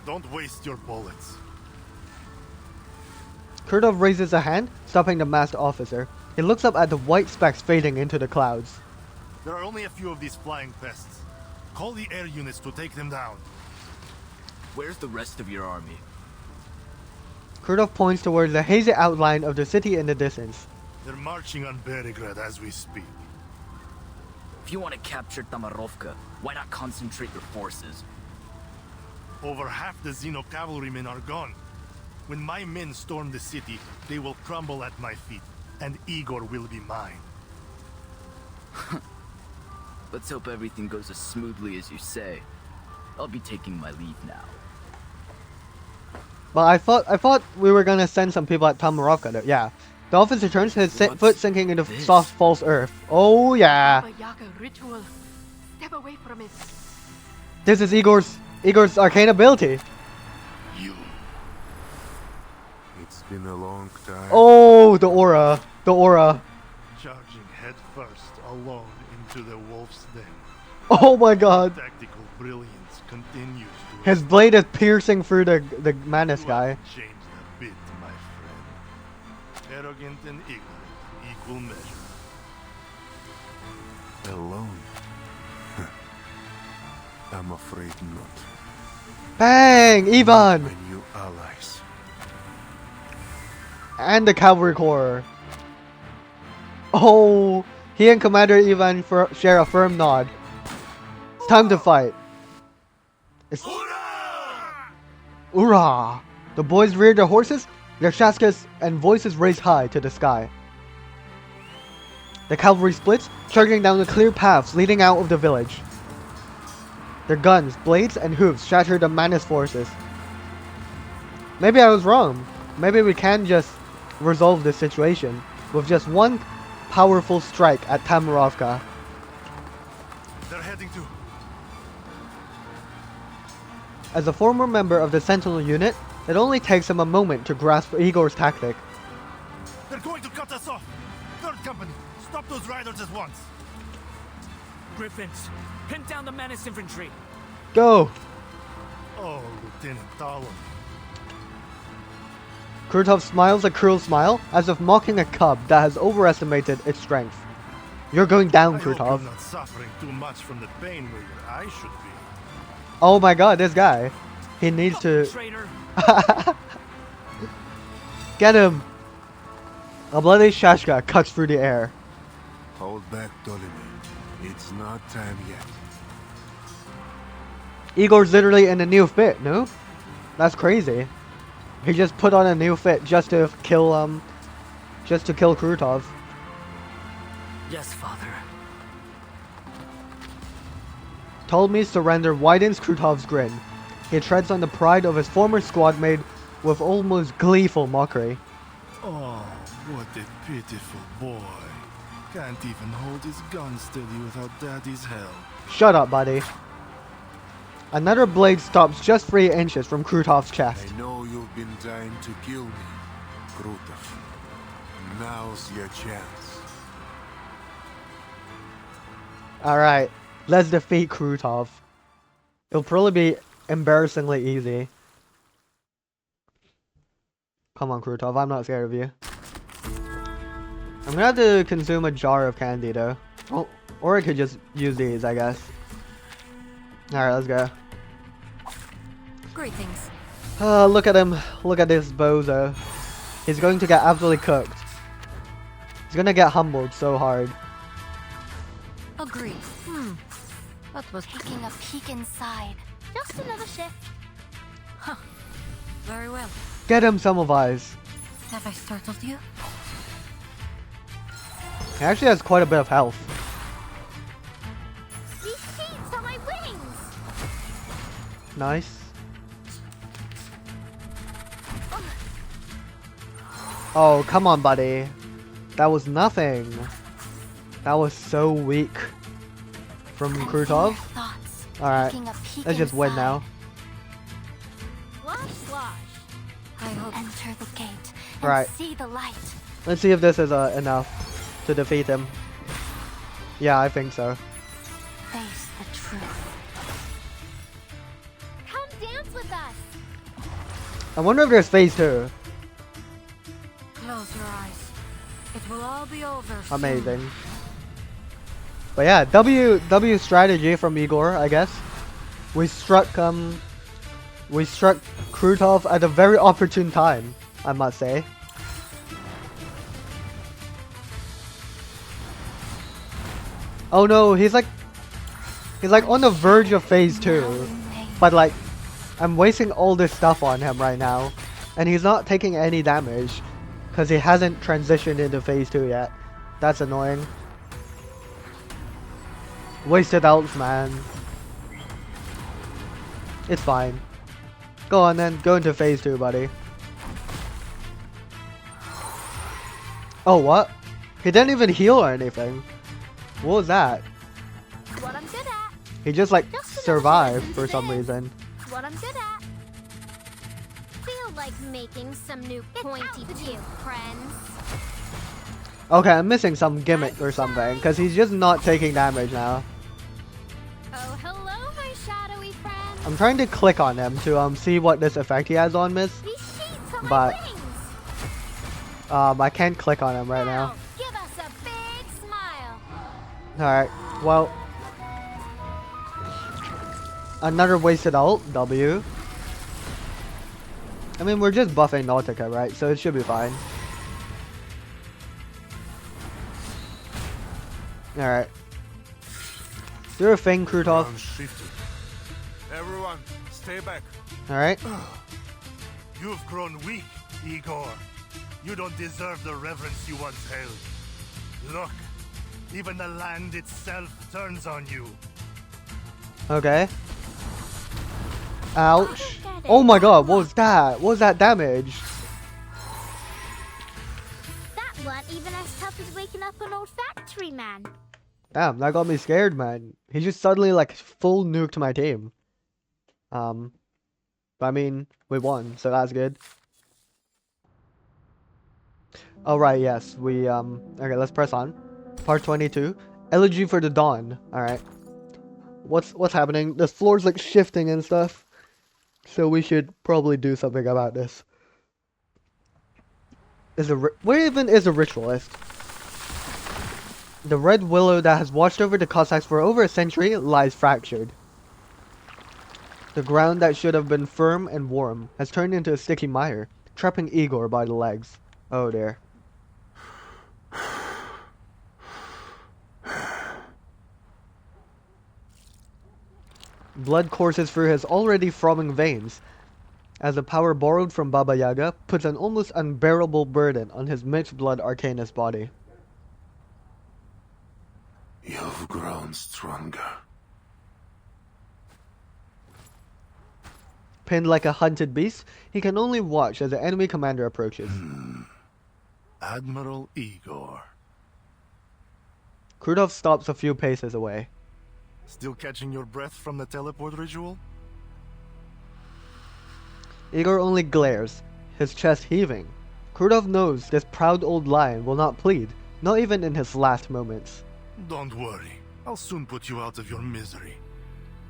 Don't waste your bullets. Krutov raises a hand, stopping the masked officer. He looks up at the white specks fading into the clouds. There are only a few of these flying pests. Call the air units to take them down. Where's the rest of your army? Krutov points towards the hazy outline of the city in the distance. They're marching on Berigrad as we speak. If you want to capture Tamarovka, why not concentrate your forces? Over half the Xeno cavalrymen are gone. When my men storm the city, they will crumble at my feet, and Igor will be mine. Let's hope everything goes as smoothly as you say. I'll be taking my leave now. Well, I thought we were gonna send some people at Tamarovka though. Yeah. The officer turns, his foot sinking into soft false earth. Oh yeah. Ritual. Step away from it. This is Igor's arcane ability. It's been a long time. Oh, the aura. The aura. Charging headfirst alone into the wolf's den. Oh my god. Tactical brilliance continues to His blade is piercing through the Manus guy. changed a bit, my friend. Arrogant and ignorant in equal measure. Alone? I'm afraid not. Bang! Ivan! My new allies. And the cavalry corps. Oh, he and Commander Ivan share a firm nod. It's time to fight. It's Ura! The boys reared their horses, their shaskas and voices raised high to the sky. The cavalry splits, charging down the clear paths leading out of the village. Their guns, blades, and hooves shattered the Manus forces. Maybe I was wrong. Maybe we can just resolve this situation with just one powerful strike at Tamarovka. They're heading to... As a former member of the Sentinel unit, it only takes him a moment to grasp Igor's tactic. They're going to cut us off! Third company, stop those riders at once! Griffins, pin down the Manus infantry. Go! Oh, Lieutenant Talon. Krutov smiles a cruel smile, as if mocking a cub that has overestimated its strength. You're going down, I hope Krutov. you're not suffering too much from the pain where your eyes should be. Oh my god, this guy. He needs to... Traitor. Get him! A bloody shashka cuts through the air. Hold back, Ptolemy. It's not time yet. Igor's literally in a new fit, no? That's crazy. He just put on a new fit just to kill Krutov. Yes, father. Ptolemy's surrender widens Krutov's grin. He treads on the pride of his former squad mate with almost gleeful mockery. Oh, what a pitiful boy. Can't even hold his gun steady without Daddy's help. Shut up, buddy. Another blade stops just 3 inches from Krutov's chest. I know you've been dying to kill me, Krutov. Now's your chance. Alright, let's defeat Krutov. It'll probably be embarrassingly easy. Come on, Krutov, I'm not scared of you. I'm gonna have to consume a jar of candy though. Oh, or I could just use these, I guess. Alright, let's go. Greetings. Look at him. Look at this bozo. He's going to get absolutely cooked. He's gonna get humbled so hard. Agreed. That was taking a peek inside. Just another shift. Huh. Very well. Get him, Semmelweis. Have I startled you? He actually has quite a bit of health. These sheets are my wings! Nice. Oh, come on, buddy. That was nothing. That was so weak from Krutov. Alright, let's just win now. Slosh, slosh. I hope enter the gate and Right. see the light. Let's see if this is enough to defeat him. Yeah, I think so. Face the truth. Come dance with us. I wonder if there's phase 2. Close your eyes. It will all be over. Amazing. But yeah, W strategy from Igor, I guess. We struck Krutov at a very opportune time, I must say. Oh no, he's like on the verge of phase 2. But like, I'm wasting all this stuff on him right now. And he's not taking any damage. Because he hasn't transitioned into phase 2 yet. That's annoying. Wasted ults, man. It's fine. Go on then, go into phase 2, buddy. Oh, what? He didn't even heal or anything. What was that? What I'm good at. He just like survived for some reason. What I'm good at. Feel like making some new pointy tip, friends. Okay, I'm missing some gimmick or something, because he's just not taking damage now. Oh, hello, my shadowy friend. I'm trying to click on him to see what this effect he has on Miss. These sheets are my But wings. I can't click on him right now. Give us a big smile. Alright, well. Another wasted ult, W. I mean, we're just buffing Nautica, right? So it should be fine. Alright. Do your thing, Krutov. Everyone, stay back. Alright. You've grown weak, Igor. You don't deserve the reverence you once held. Look, even the land itself turns on you. Okay. Ouch. Oh my god, what was that? What was that damage? That weren't even as tough as waking up an old factory man. Damn, that got me scared, man. He just suddenly like full nuked my team. I mean, we won, so that's good. Alright, yes, we okay, let's press on. Part 22. Elegy for the Dawn. Alright. What's happening? The floor's like shifting and stuff. So we should probably do something about this. Where even is a ritualist? The red willow that has watched over the Cossacks for over a century lies fractured. The ground that should have been firm and warm has turned into a sticky mire, trapping Igor by the legs. Oh dear. Blood courses through his already throbbing veins, as the power borrowed from Baba Yaga puts an almost unbearable burden on his mixed blood arcanist body. You've grown stronger. Pinned like a hunted beast, he can only watch as the enemy commander approaches. Admiral Igor. Krutov stops a few paces away. Still catching your breath from the teleport ritual? Igor only glares, his chest heaving. Krutov knows this proud old lion will not plead, not even in his last moments. Don't worry, I'll soon put you out of your misery.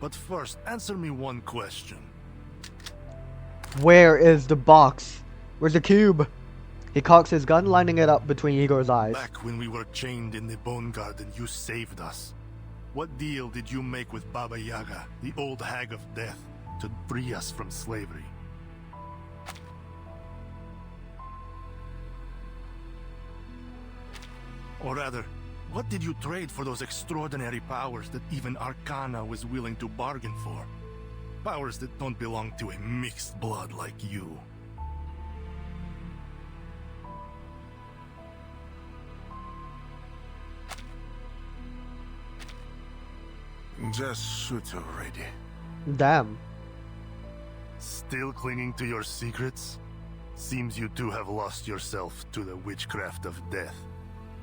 But first, answer me one question. Where is the box? Where's the cube? He cocks his gun, lining it up between Igor's eyes. Back when we were chained in the Bone Garden, you saved us. What deal did you make with Baba Yaga, the old hag of death, to free us from slavery? Or rather, what did you trade for those extraordinary powers that even Arcana was willing to bargain for? Powers that don't belong to a mixed blood like you. Just shoot already. Damn. Still clinging to your secrets? Seems you too have lost yourself to the witchcraft of death,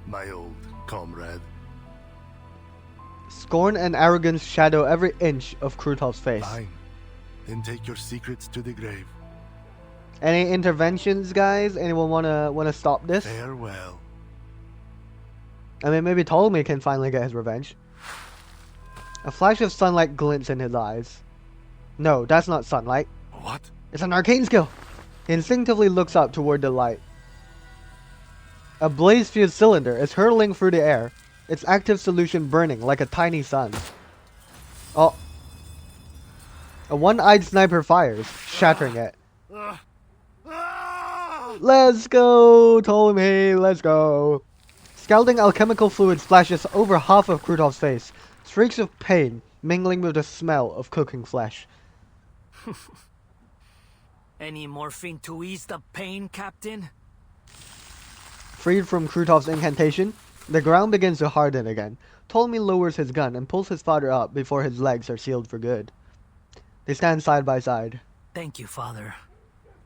my old comrade. Scorn and arrogance shadow every inch of Krutov's face. Fine. Then take your secrets to the grave. Any interventions, guys? Anyone wanna stop this? Farewell. I mean, maybe Ptolemy can finally get his revenge. A flash of sunlight glints in his eyes. No, that's not sunlight. What? It's an arcane skill. He instinctively looks up toward the light. A blaze-fused cylinder is hurtling through the air, its active solution burning like a tiny sun. Oh. A one-eyed sniper fires, shattering it. Let's go, Ptolemy, let's go. Scalding alchemical fluid splashes over half of Krutov's face, streaks of pain mingling with the smell of cooking flesh. Any morphine to ease the pain, Captain? Freed from Krutov's incantation, the ground begins to harden again. Ptolemy lowers his gun and pulls his father up before his legs are sealed for good. They stand side by side. Thank you, Father.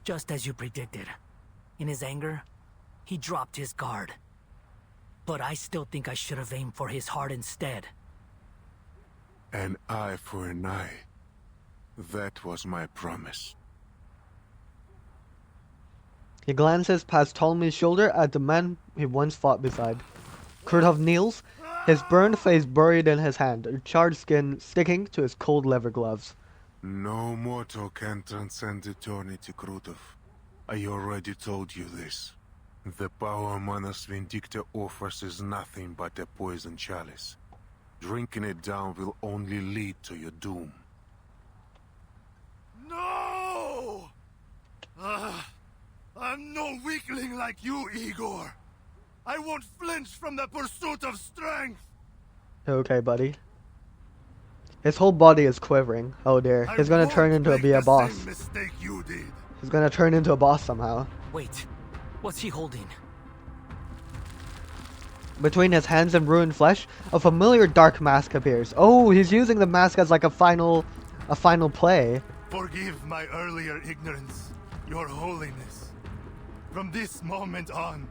Just as you predicted. In his anger, he dropped his guard. But I still think I should have aimed for his heart instead. An eye for an eye. That was my promise. He glances past Ptolemy's shoulder at the man he once fought beside. Krutov kneels, his burned face buried in his hand, a charred skin sticking to his cold leather gloves. No mortal can transcend eternity, Krutov. I already told you this. The power Manus Vindicta offers is nothing but a poison chalice. Drinking it down will only lead to your doom. No! I'm no weakling like you, Igor. I won't flinch from the pursuit of strength. Okay, buddy. His whole body is quivering. Oh dear. He's gonna turn into a boss. Same mistake you did. He's gonna turn into a boss somehow. Wait, what's he holding? Between his hands and ruined flesh, a familiar dark mask appears. Oh, he's using the mask as like a final play. Forgive my earlier ignorance, Your Holiness. From this moment on,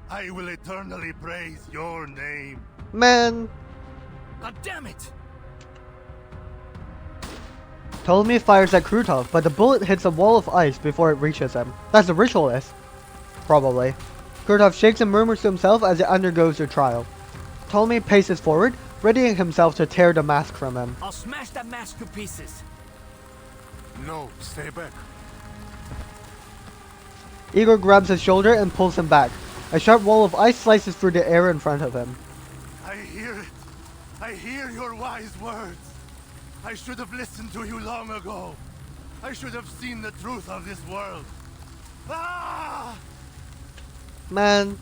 I will eternally praise your name. Man. God damn it! Ptolemy fires at Krutov, but the bullet hits a wall of ice before it reaches him. That's the ritualist. Probably. Krutov shakes and murmurs to himself as he undergoes the trial. Ptolemy paces forward, readying himself to tear the mask from him. I'll smash that mask to pieces. No, stay back. Igor grabs his shoulder and pulls him back. A sharp wall of ice slices through the air in front of him. I hear it. I hear your wise words. I should have listened to you long ago. I should have seen the truth of this world. Ah! Man.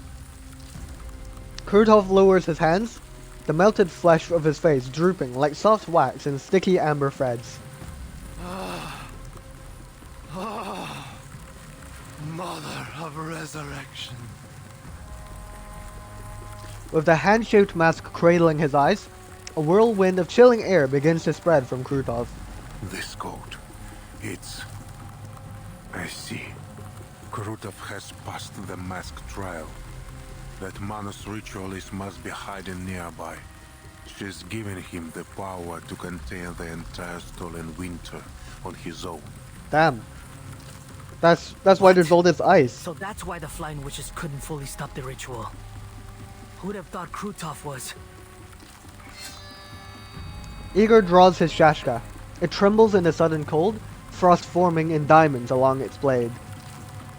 Krutov lowers his hands, the melted flesh of his face drooping like soft wax in sticky amber threads. Mother of resurrection. With the hand-shaped mask cradling his eyes, a whirlwind of chilling air begins to spread from Krutov. This coat, it's... I see. Krutov has passed the mask trial. That Manus ritualist must be hiding nearby. She's given him the power to contain the entire stolen winter on his own. Damn. That's why there's all this ice. So that's why the Flying Witches couldn't fully stop the ritual. Who'd have thought Krutov was? Igor draws his shashka. It trembles in the sudden cold, frost forming in diamonds along its blade.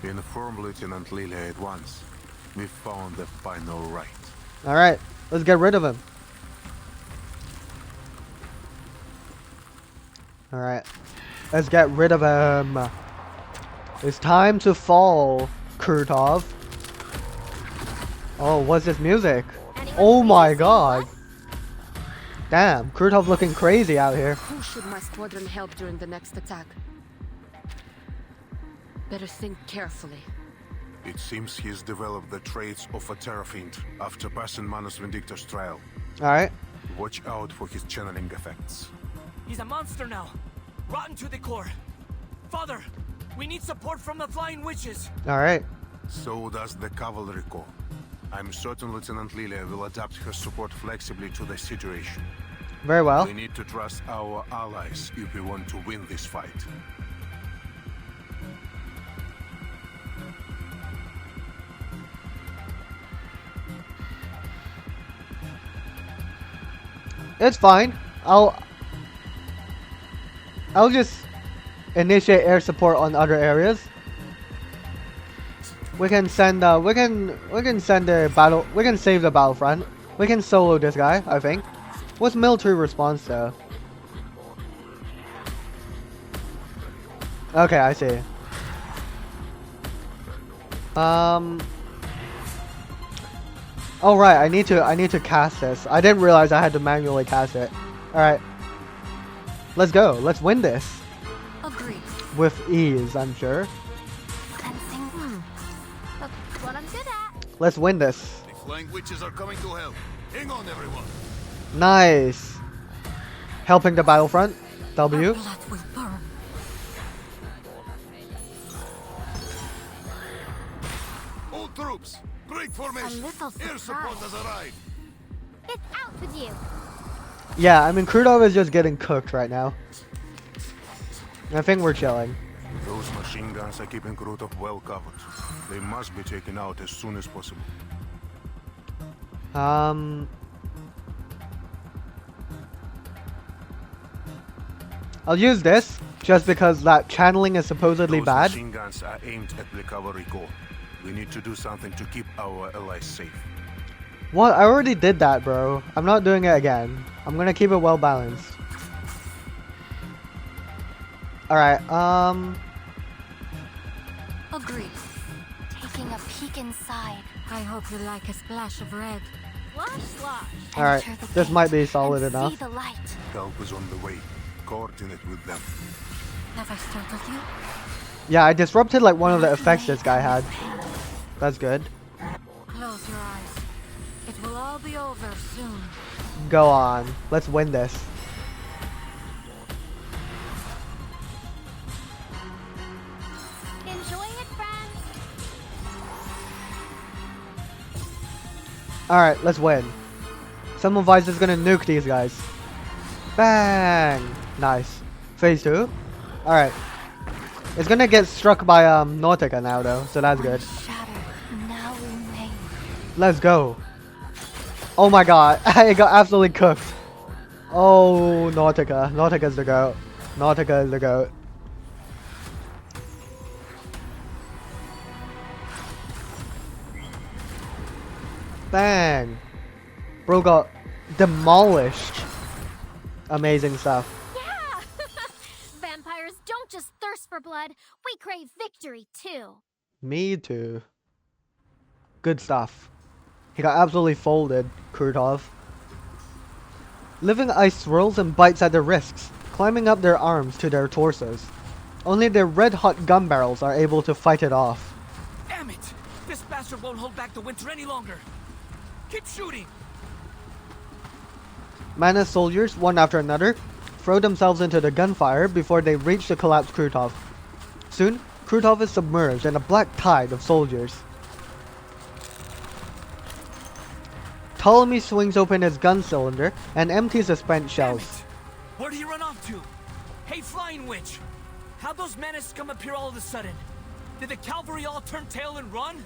Inform Lieutenant Lilia at once. We found the final rite. Alright, let's get rid of him. Alright, let's get rid of him. It's time to fall, Krutov. Oh, what's this music? Oh my god. Damn, Krutov looking crazy out here. Who should my squadron help during the next attack? Better think carefully. It seems he's developed the traits of a Terrafiend after passing Manus Vindicta's trial. Alright. Watch out for his channeling effects. He's a monster now. Rotten to the core. Father, we need support from the Flying Witches. Alright. So does the Cavalry Corps. I'm certain Lieutenant Lilia will adapt her support flexibly to the situation. Very well. We need to trust our allies if we want to win this fight. It's fine. I'll just initiate air support on other areas. We can send send a battle. We can save the battlefront. We can solo this guy, I think. What's military response though? Okay, I see. Oh right, I need to cast this. I didn't realize I had to manually cast it. Alright. Let's go. Let's win this. Agreed. With ease, I'm sure. That's what I'm good at. Let's win this. The Flying Witches are coming to help. Hang on, everyone. Nice. Helping the battlefront. W. Blood will burn. All troops, break formation. Air support has arrived. It's out with you. Yeah, I mean Krutov is just getting cooked right now. I think we're chilling. Those machine guns are keeping Krutov well covered. They must be taken out as soon as possible. I'll use this just because that channeling is supposedly Those bad. machine guns are aimed at the Cavalry Corps. We need to do something to keep our allies safe. What? I already did that, bro. I'm not doing it again. I'm gonna keep it well balanced. Alright, Agreed. Taking a peek inside. I hope you like a splash of red. Slosh. alright. This might be solid enough. See the light. Help is on the way. Coordinate with them. Have I startled you? Yeah, I disrupted like one of the effects this guy had. That's good. Close your eyes. It will all be over soon. Go on. Let's win this. Enjoy it, friends. Alright, let's win. Semmelweis is gonna nuke these guys. Bang! Nice. Phase 2. Alright. It's gonna get struck by Nautica now though, so that's good. Now remain. Let's go. Oh my god, I got absolutely cooked. Oh, Nautica. Nautica's the goat. Nautica is the goat. Bang. Bro got demolished. Amazing stuff. Yeah! Vampires don't just thirst for blood, we crave victory too. Me too. Good stuff. He got absolutely folded, Krutov. Living ice swirls and bites at their wrists, climbing up their arms to their torsos. Only their red-hot gun barrels are able to fight it off. Damn it! This bastard won't hold back the winter any longer. Keep shooting! Mana soldiers, one after another, throw themselves into the gunfire before they reach the collapsed Krutov. Soon, Krutov is submerged in a black tide of soldiers. Ptolemy swings open his gun cylinder and empties the spent shells. Where'd he run off to? Hey, Flying Witch! How'd those menaces come up here all of a sudden? Did the cavalry all turn tail and run?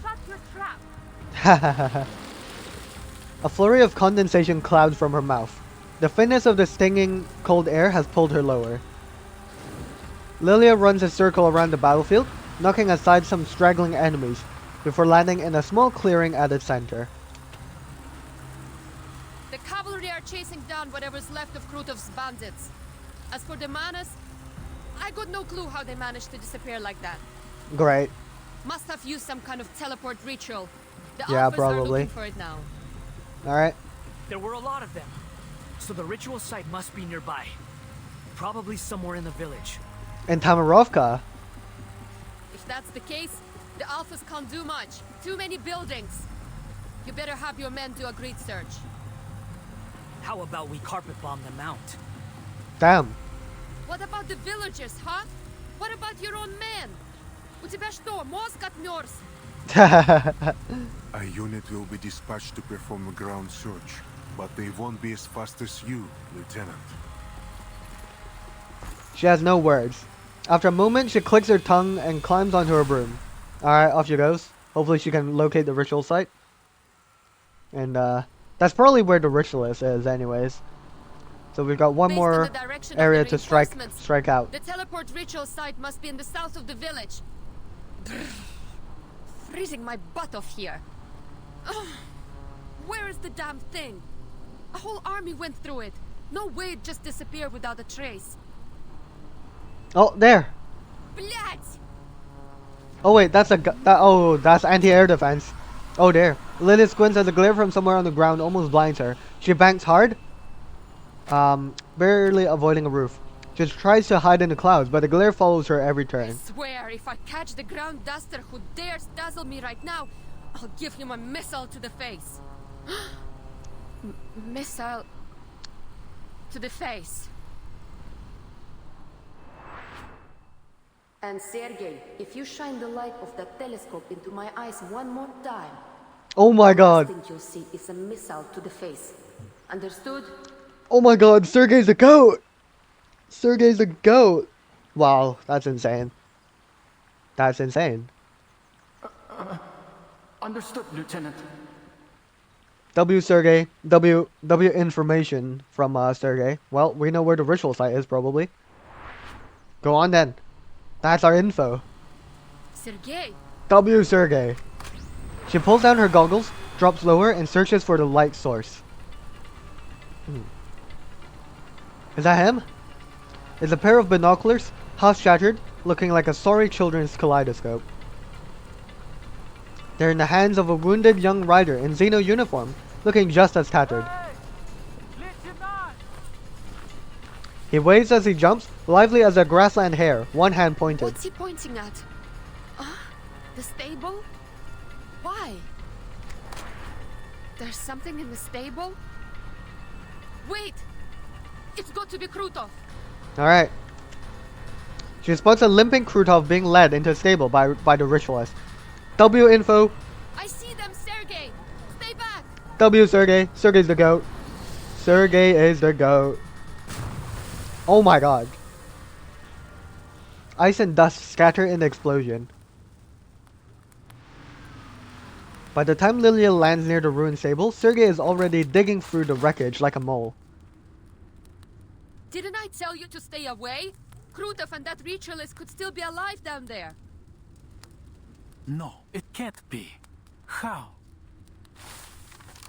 Shut your trap. A flurry of condensation clouds from her mouth. The thinness of the stinging cold air has pulled her lower. Lilia runs a circle around the battlefield, knocking aside some straggling enemies, before landing in a small clearing at its center. The cavalry are chasing down whatever's left of Krutov's bandits. As for the Manas, I got no clue how they managed to disappear like that. Great. Must have used some kind of teleport ritual. The Yeah, Alphas are probably. looking for it now. Alright. There were a lot of them, so the ritual site must be nearby. Probably somewhere in the village. In Tamarovka. If that's the case, the Alphas can't do much. Too many buildings. You better have your men do a grid search. How about we carpet bomb the mount? Damn. What about the villagers, huh? What about your own men? У тебя что, мозг отмёрз? A unit will be dispatched to perform a ground search, but they won't be as fast as you, Lieutenant. She has no words. After a moment, she clicks her tongue and climbs onto her broom. Alright, off she goes. Hopefully she can locate the ritual site. And that's probably where the ritualist is anyways. So we've got one more area to strike out. The teleport ritual site must be in the south of the village. Freezing my butt off here. Ugh. Where is the damn thing? A whole army went through it. No way it just disappeared without a trace. Oh, there. Блять! Oh wait, that's that's anti-air defense. Oh there. Lilith squints as a glare from somewhere on the ground almost blinds her. She banks hard, barely avoiding a roof. She tries to hide in the clouds, but the glare follows her every turn. I swear, if I catch the ground duster who dares dazzle me right now, I'll give him a missile to the face. Missile to the face. And Sergei, if you shine the light of that telescope into my eyes one more time, Oh my god. the last thing you'll see is a missile to the face. Understood? Oh my god, Sergei's a goat! Sergei's a goat! Wow, that's insane. That's insane. Understood, Lieutenant. W Sergei. W information from Sergei. Well, we know where the ritual site is probably. Go on then. That's our info. Sergei, W. Sergey. She pulls down her goggles, drops lower, and searches for the light source. Is that him? It's a pair of binoculars, half shattered, looking like a sorry children's kaleidoscope. They're in the hands of a wounded young rider in Xeno uniform, looking just as tattered. He waves as he jumps, lively as a grassland hare, one hand pointed. What's he pointing at? The stable? Why? There's something in the stable? Wait! It's got to be Krutov! Alright. She spots a limping Krutov being led into a stable by the ritualist. W info. I see them, Sergey! Stay back! W Sergey. Sergey's the goat. Sergey is the goat. Oh my god. Ice and dust scatter in the explosion. By the time Lilia lands near the ruined stable, Sergey is already digging through the wreckage like a mole. Didn't I tell you to stay away? Krutov and that ritualist could still be alive down there. No, it can't be. How?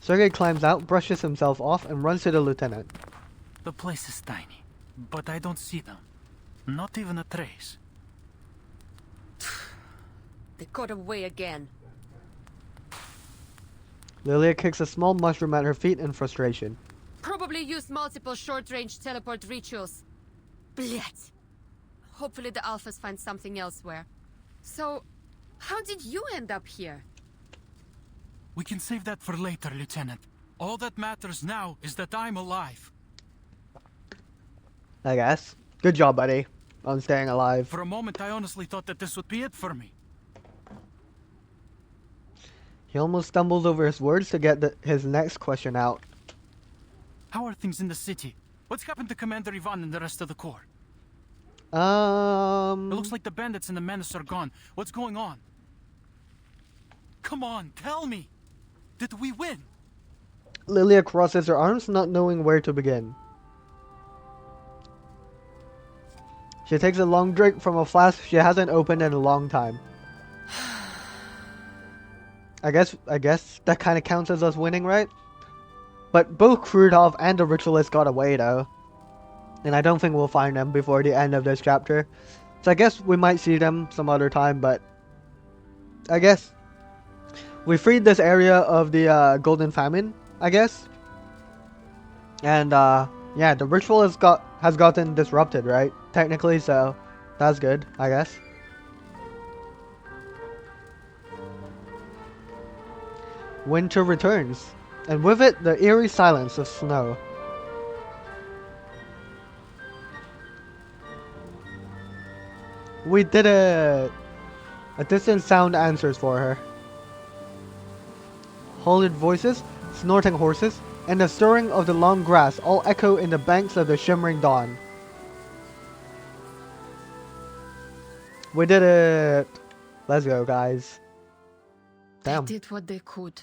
Sergey climbs out, brushes himself off, and runs to the lieutenant. The place is tiny, but I don't see them. Not even a trace. They got away again. Lilia kicks a small mushroom at her feet in frustration. Probably used multiple short-range teleport rituals. Blech. Hopefully the Alphas find something elsewhere. So, how did you end up here? We can save that for later, Lieutenant. All that matters now is that I'm alive. I guess. Good job, buddy, on staying alive. For a moment, I honestly thought that this would be it for me. He almost stumbles over his words to get his next question out. How are things in the city? What's happened to Commander Ivan and the rest of the Corps? It looks like the bandits and the menace are gone. What's going on? Come on, tell me! Did we win? Lilia crosses her arms, not knowing where to begin. She takes a long drink from a flask she hasn't opened in a long time. I guess that kind of counts as us winning, right? But both Krutov and the ritualist got away though. And I don't think we'll find them before the end of this chapter. So I guess we might see them some other time, but I guess we freed this area of the Golden Famine, I guess. And yeah, the ritual has gotten disrupted, right? Technically, so that's good, I guess. Winter returns, and with it, the eerie silence of snow. We did it! A distant sound answers for her. Hollered voices, snorting horses, and the stirring of the long grass all echo in the banks of the shimmering dawn. We did it! Let's go, guys. Damn. They did what they could.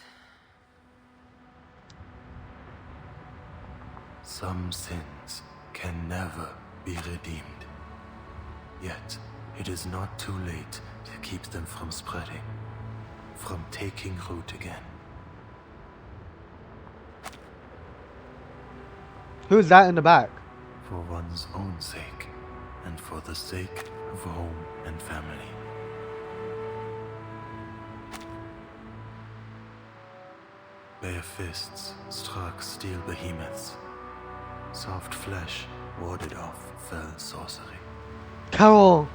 Some sins can never be redeemed. Yet, it is not too late to keep them from spreading, from taking root again. Who's that in the back? For one's own sake, and for the sake of home and family. Bare fists struck steel behemoths. Soft flesh warded off fell sorcery. Carol!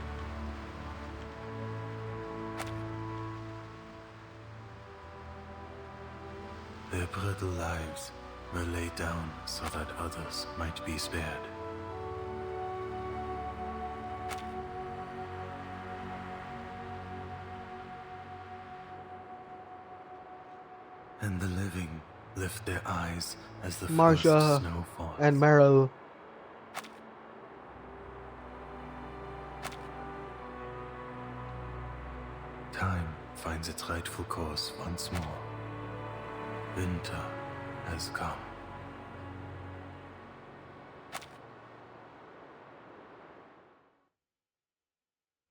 Their brittle lives were laid down so that others might be spared. And the living lift their eyes as the first Marsha snow falls. and Meryl. Time finds its rightful course once more. Winter has come.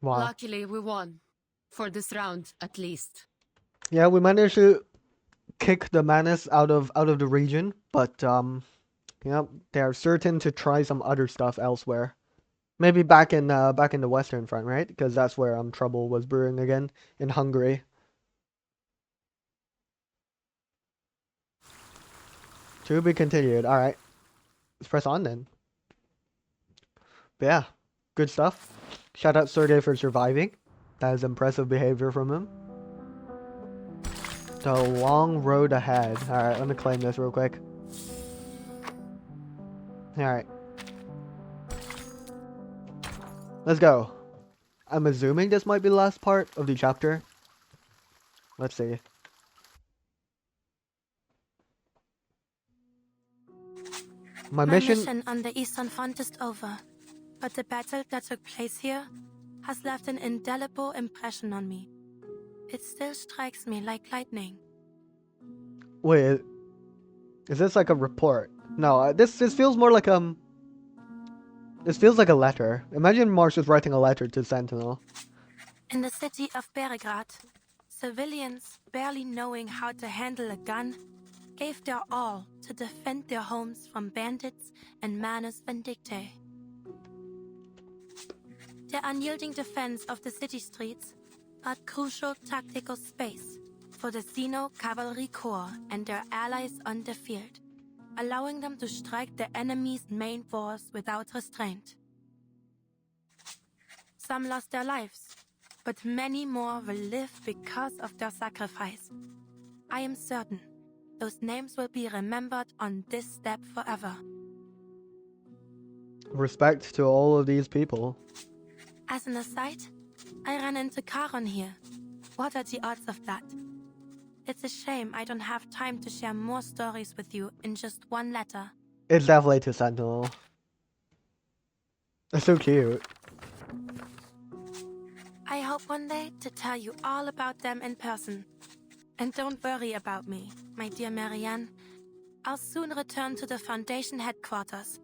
Wow. Luckily, we won. For this round, at least. Yeah, we managed to kick the menace out of the region, but yeah, they are certain to try some other stuff elsewhere. Maybe back in the Western Front, right? Because that's where trouble was brewing again in Hungary. To be continued. All right, let's press on then. But yeah, good stuff. Shout out Sergey for surviving. That is impressive behavior from him. The long road ahead. All right, let me claim this real quick. All right. Let's go. I'm assuming this might be the last part of the chapter. Let's see. My mission on the Eastern Front is over, but the battle that took place here has left an indelible impression on me. It still strikes me like lightning. Wait, is this like a report? No, this feels more like this feels like a letter. Imagine Marsh was writing a letter to Sentinel. In the city of Belgrade, civilians, barely knowing how to handle a gun, gave their all to defend their homes from bandits and manus vindictae. The unyielding defense of the city streets brought crucial tactical space for the Xeno Cavalry Corps and their allies on the field, allowing them to strike the enemy's main force without restraint. Some lost their lives, but many more will live because of their sacrifice. I am certain those names will be remembered on this step forever. Respect to all of these people. As an aside, I ran into Charon here. What are the odds of that? It's a shame I don't have time to share more stories with you in just one letter. It's definitely to Sentinel. That's so cute. I hope one day to tell you all about them in person. And don't worry about me, my dear Marianne. I'll soon return to the Foundation headquarters.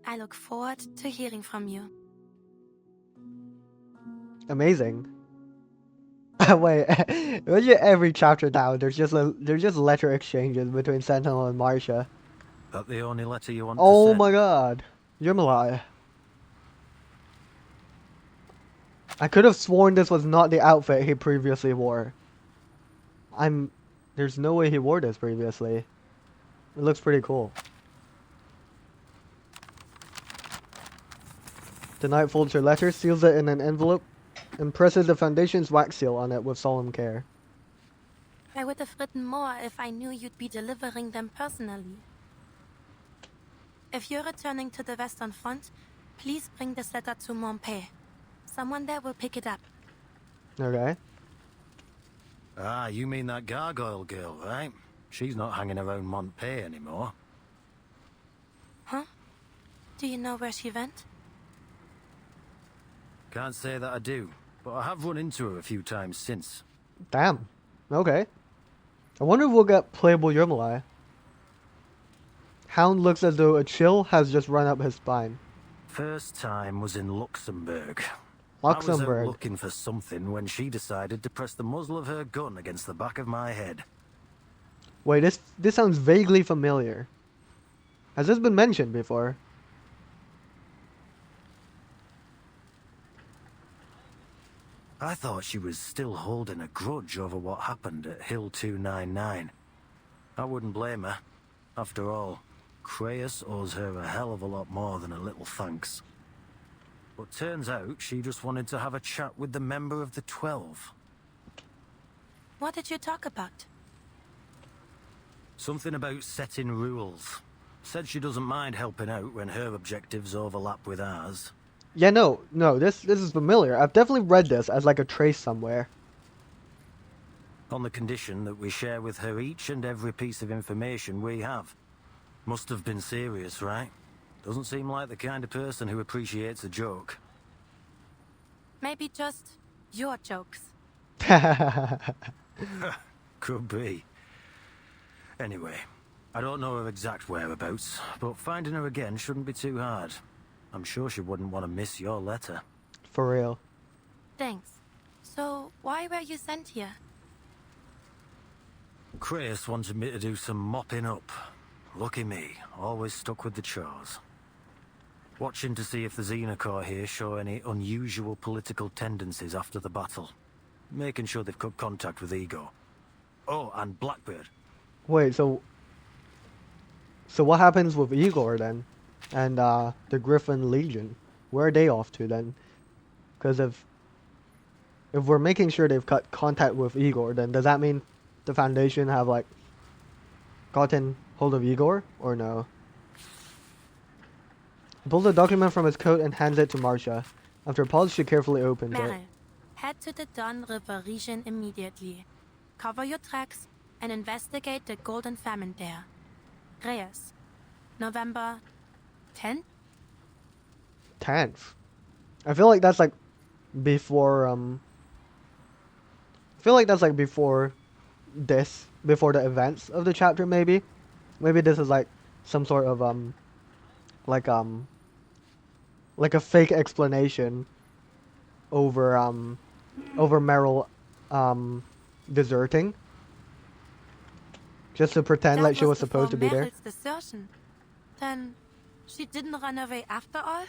I look forward to hearing from you. Amazing. Wait, imagine every chapter now there's just letter exchanges between Sentinel and Marcia. That the only letter you want Oh to send? my god. Yummalai. I could have sworn this was not the outfit he previously wore. There's no way he wore this previously. It looks pretty cool. The knight folds her letter, seals it in an envelope, and presses the Foundation's wax seal on it with solemn care. I would have written more if I knew you'd be delivering them personally. If you're returning to the Western Front, please bring this letter to Montpellier. Someone there will pick it up. Okay. Ah, you mean that gargoyle girl, right? She's not hanging around Montpellier anymore. Huh? Do you know where she went? Can't say that I do, but I have run into her a few times since. Damn. Okay. I wonder if we'll get playable Yummalai. Hound looks as though a chill has just run up his spine. First time was in Luxembourg. Luxembourg. I was out looking for something when she decided to press the muzzle of her gun against the back of my head. Wait, this sounds vaguely familiar. Has this been mentioned before? I thought she was still holding a grudge over what happened at Hill 299. I wouldn't blame her. After all, Creus owes her a hell of a lot more than a little thanks. But turns out she just wanted to have a chat with the member of the 12. What did you talk about? Something about setting rules. Said she doesn't mind helping out when her objectives overlap with ours. Yeah, no, this is familiar. I've definitely read this as like a trace somewhere. On the condition that we share with her each and every piece of information we have. Must have been serious, right? Doesn't seem like the kind of person who appreciates a joke. Maybe just your jokes. Could be. Anyway, I don't know her exact whereabouts, but finding her again shouldn't be too hard. I'm sure she wouldn't want to miss your letter. For real. Thanks. So, why were you sent here? Chris wanted me to do some mopping up. Lucky me, always stuck with the chores. Watching to see if the Xenocore here show any unusual political tendencies after the battle. Making sure they've cut contact with Igor. Oh, and Blackbeard. Wait, so what happens with Igor then? And the Griffin Legion? Where are they off to then? Because if we're making sure they've cut contact with Igor, then does that mean the Foundation have like gotten hold of Igor or no? He pulls a document from his coat and hands it to Marcia. After a pause, she carefully opens it. Meryl, head to the Don River region immediately. Cover your tracks and investigate the Golden Famine there. Reyes, November 10th? 10th? I feel like that's like before I feel like that's like before the events of the chapter maybe. Maybe this is like some sort of like a fake explanation over Meryl deserting. Just to pretend like she was supposed to be there. Meryl's desertion. Then she didn't run away after all?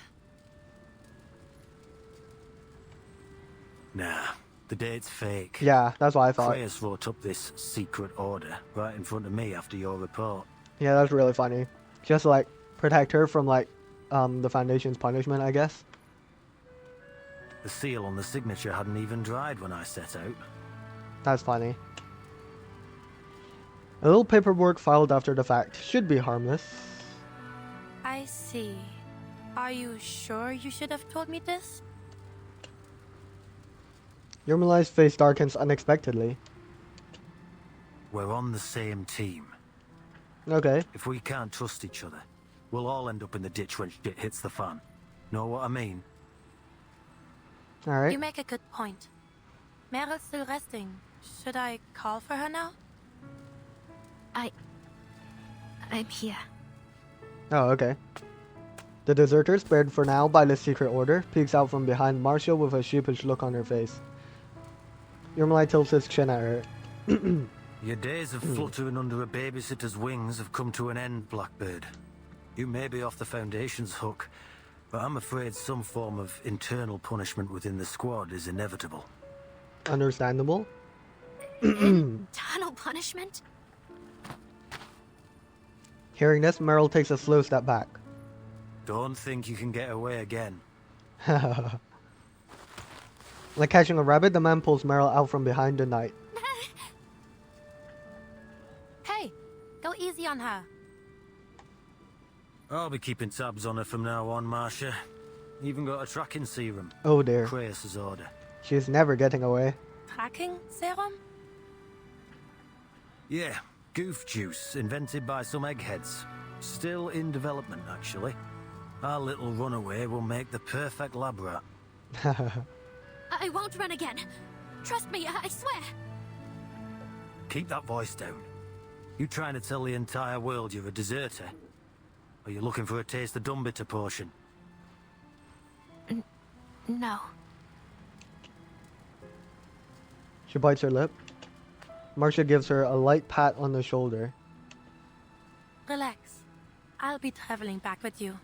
Nah, the date's fake. Yeah, that's what I thought. Reyes wrote up this secret order right in front of me after your report. Yeah, that's really funny. Just to, like, protect her from like the Foundation's punishment, I guess. The seal on the signature hadn't even dried when I set out. That's funny. A little paperwork filed after the fact. Should be harmless. I see. Are you sure you should have told me this? Yermolai's face darkens unexpectedly. We're on the same team. Okay. If we can't trust each other, we'll all end up in the ditch when shit hits the fan. Know what I mean? Alright. You make a good point. Meryl's still resting. Should I call for her now? I'm here. Oh, okay. The deserter, spared for now by the secret order, peeks out from behind Marcia with a sheepish look on her face. Yermolai tilts his chin at her. Your days of fluttering under a babysitter's wings have come to an end, Blackbeard. You may be off the Foundation's hook, but I'm afraid some form of internal punishment within the squad is inevitable. Understandable. Internal punishment? Hearing this, Meryl takes a slow step back. Don't think you can get away again. Like catching a rabbit, the man pulls Meryl out from behind the knight. Hey, go easy on her. I'll be keeping tabs on her from now on, Marcia. Even got a tracking serum. Oh dear. Kreus' order. She's never getting away. Tracking serum? Yeah, goof juice, invented by some eggheads. Still in development, actually. Our little runaway will make the perfect lab rat. I won't run again. Trust me, I swear. Keep that voice down. You trying to tell the entire world you're a deserter? Or you looking for a taste the Dumbitter portion? No. She bites her lip. Marcia gives her a light pat on the shoulder. Relax. I'll be traveling back with you.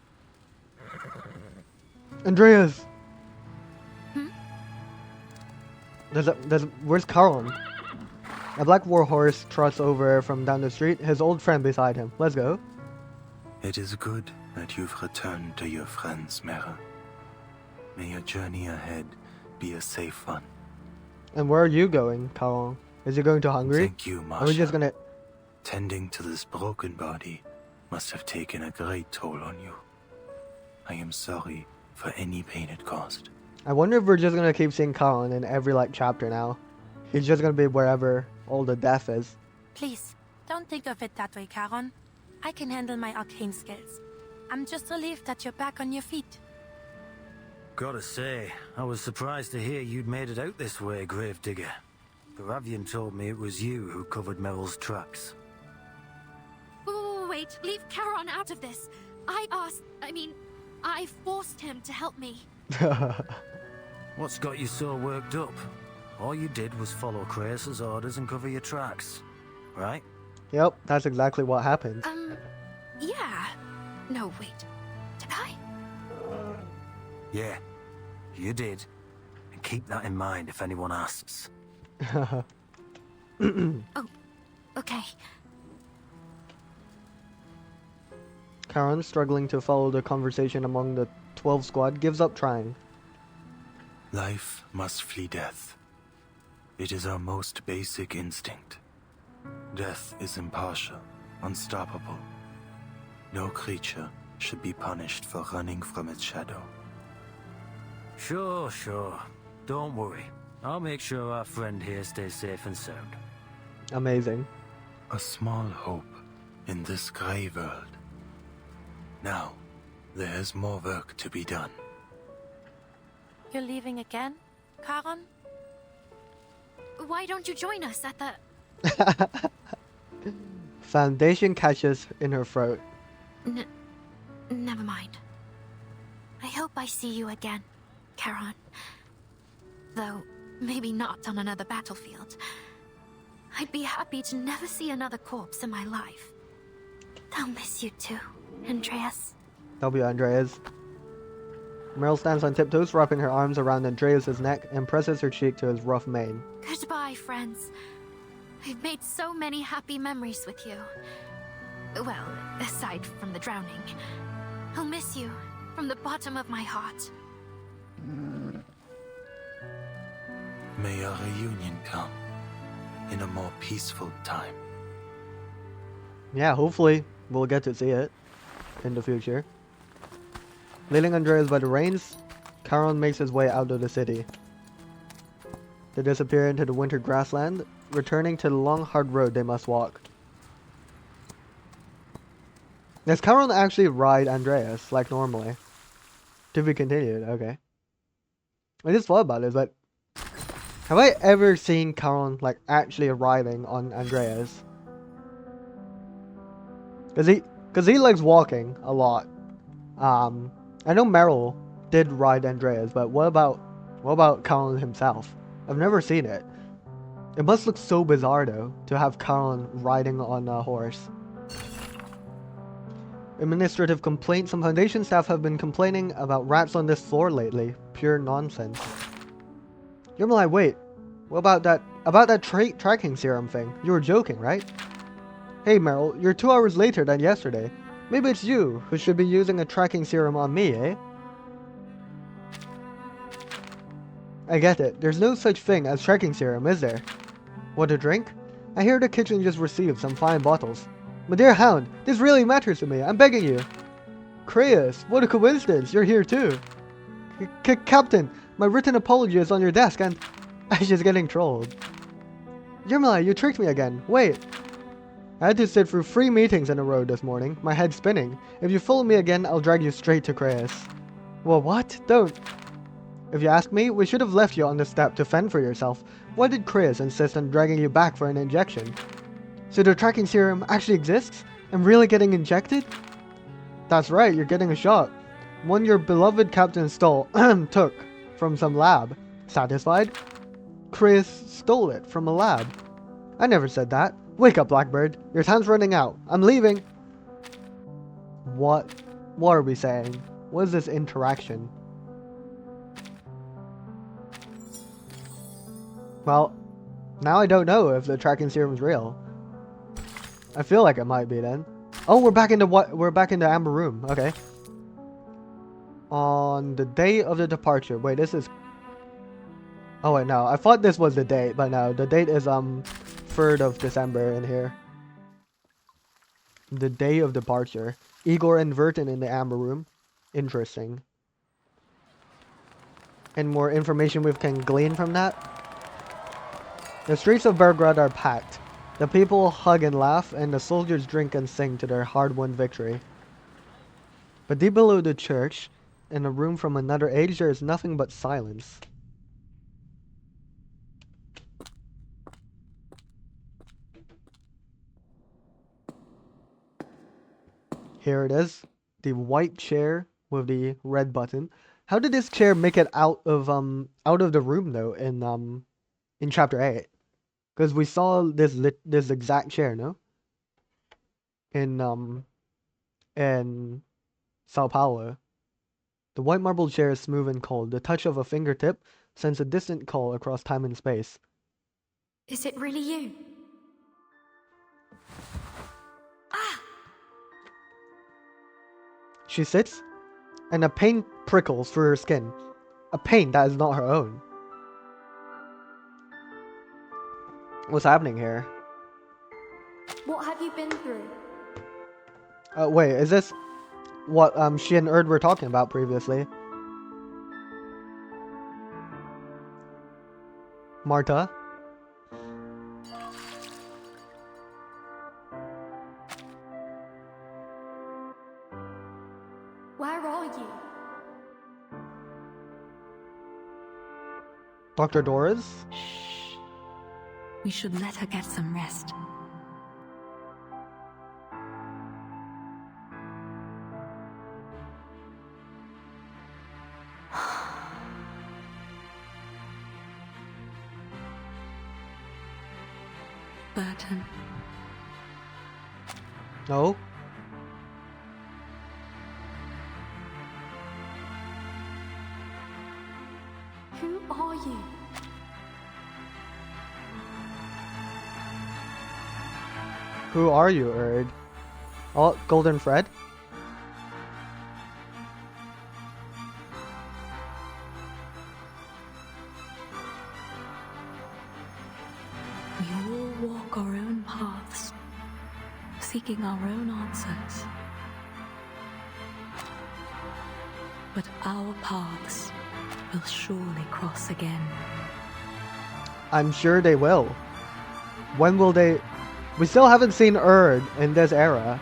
Andreas! Where's Caron? A black war horse trots over from down the street, his old friend beside him. Let's go. It is good that you've returned to your friends, Meryl. May your journey ahead be a safe one. And where are you going, Caron? Is he going to Hungary? Thank you, Are we just Marcia. gonna... Tending to this broken body must have taken a great toll on you. I am sorry for any pain it caused. I wonder if we're just gonna keep seeing Caron in every, like, chapter now. He's just gonna be wherever all the death is. Please, don't think of it that way, Caron. I can handle my arcane skills. I'm just relieved that you're back on your feet. Gotta say, I was surprised to hear you'd made it out this way, Gravedigger. Baravian told me it was you who covered Meryl's tracks. Wait, leave Caron out of this. I forced him to help me. What's got you so worked up? All you did was follow Kreis's orders and cover your tracks, right? Yep, that's exactly what happened. Yeah. No, wait. Did I? Yeah, you did. And keep that in mind if anyone asks. Oh, okay. Karen, struggling to follow the conversation among the 12 squad, gives up trying. Life must flee death. It is our most basic instinct. Death is impartial, unstoppable. No creature should be punished for running from its shadow. Sure. Don't worry. I'll make sure our friend here stays safe and sound. Amazing. A small hope in this grey world. Now, there is more work to be done. You're leaving again, Karen? Why don't you join us at the... Foundation catches in her throat. Never mind. I hope I see you again, Karen. Though, maybe not on another battlefield. I'd be happy to never see another corpse in my life. I'll miss you too, Andreas. W. Andreas. Meryl stands on tiptoes, wrapping her arms around Andreas' neck and presses her cheek to his rough mane. Goodbye, friends. I've made so many happy memories with you. Well, aside from the drowning. I'll miss you from the bottom of my heart. May our reunion come in a more peaceful time. Yeah, hopefully we'll get to see it in the future. Leading Andreas by the reins, Charon makes his way out of the city. They disappear into the winter grassland, returning to the long hard road they must walk. Does Charon actually ride Andreas like normally? To be continued, okay. I just thought about it, but have I ever seen Charon like actually riding on Andreas? Cause he likes walking a lot. I know Meryl did ride Andreas, but what about Charon himself? I've never seen it. It must look so bizarre though to have Charon riding on a horse. Administrative complaints. Some Foundation staff have been complaining about rats on this floor lately. Pure nonsense. You're like, wait, what about that tracking serum thing? You were joking, right? Hey Meryl, you're 2 hours later than yesterday. Maybe it's you who should be using a tracking serum on me, eh? I get it. There's no such thing as tracking serum, is there? Want a drink? I hear the kitchen just received some fine bottles. My dear Hound, this really matters to me. I'm begging you. Kreis, what a coincidence. You're here too. Captain, my written apology is on your desk and... She's getting trolled. Yermala, you tricked me again. Wait. I had to sit through 3 meetings in a row this morning. My head's spinning. If you follow me again, I'll drag you straight to Kreis. Well, what? Don't. If you ask me, we should have left you on the step to fend for yourself. Why did Kreis insist on dragging you back for an injection? So the tracking serum actually exists? I'm really getting injected? That's right, you're getting a shot. One your beloved captain took from some lab. Satisfied? Kreis stole it from a lab. I never said that. Wake up, Blackbird. Your time's running out. I'm leaving. What are we saying? What is this interaction? Well, now I don't know if the tracking serum is real. I feel like it might be then. Oh, we're back in the Amber Room. Okay. On the day of the departure. Wait, this is... Oh wait, no. I thought this was the date, but no. The date is 3rd of December in here. The day of departure. Igor and Vertin in the Amber Room. Interesting. And more information we can glean from that? The streets of Belgrade are packed. The people hug and laugh, and the soldiers drink and sing to their hard-won victory. But deep below the church, in a room from another age, there is nothing but silence. Here it is, the white chair with the red button. How did this chair make it out of the room though? in chapter 8. Because we saw this exact chair, no? In Sao Paulo. The white marble chair is smooth and cold. The touch of a fingertip sends a distant call across time and space. Is it really you? She sits, and a pain prickles through her skin. A pain that is not her own. What's happening here? What have you been through? Wait, is this what she and Erd were talking about previously? Marta? Where are you? Dr. Doris? We should let her get some rest. Burton. No? Who are you? Who are you, Erd? Oh, Golden Fred? We all walk our own paths, seeking our own answers. But our paths will surely cross again. I'm sure they will. When will they... We still haven't seen Erd in this era.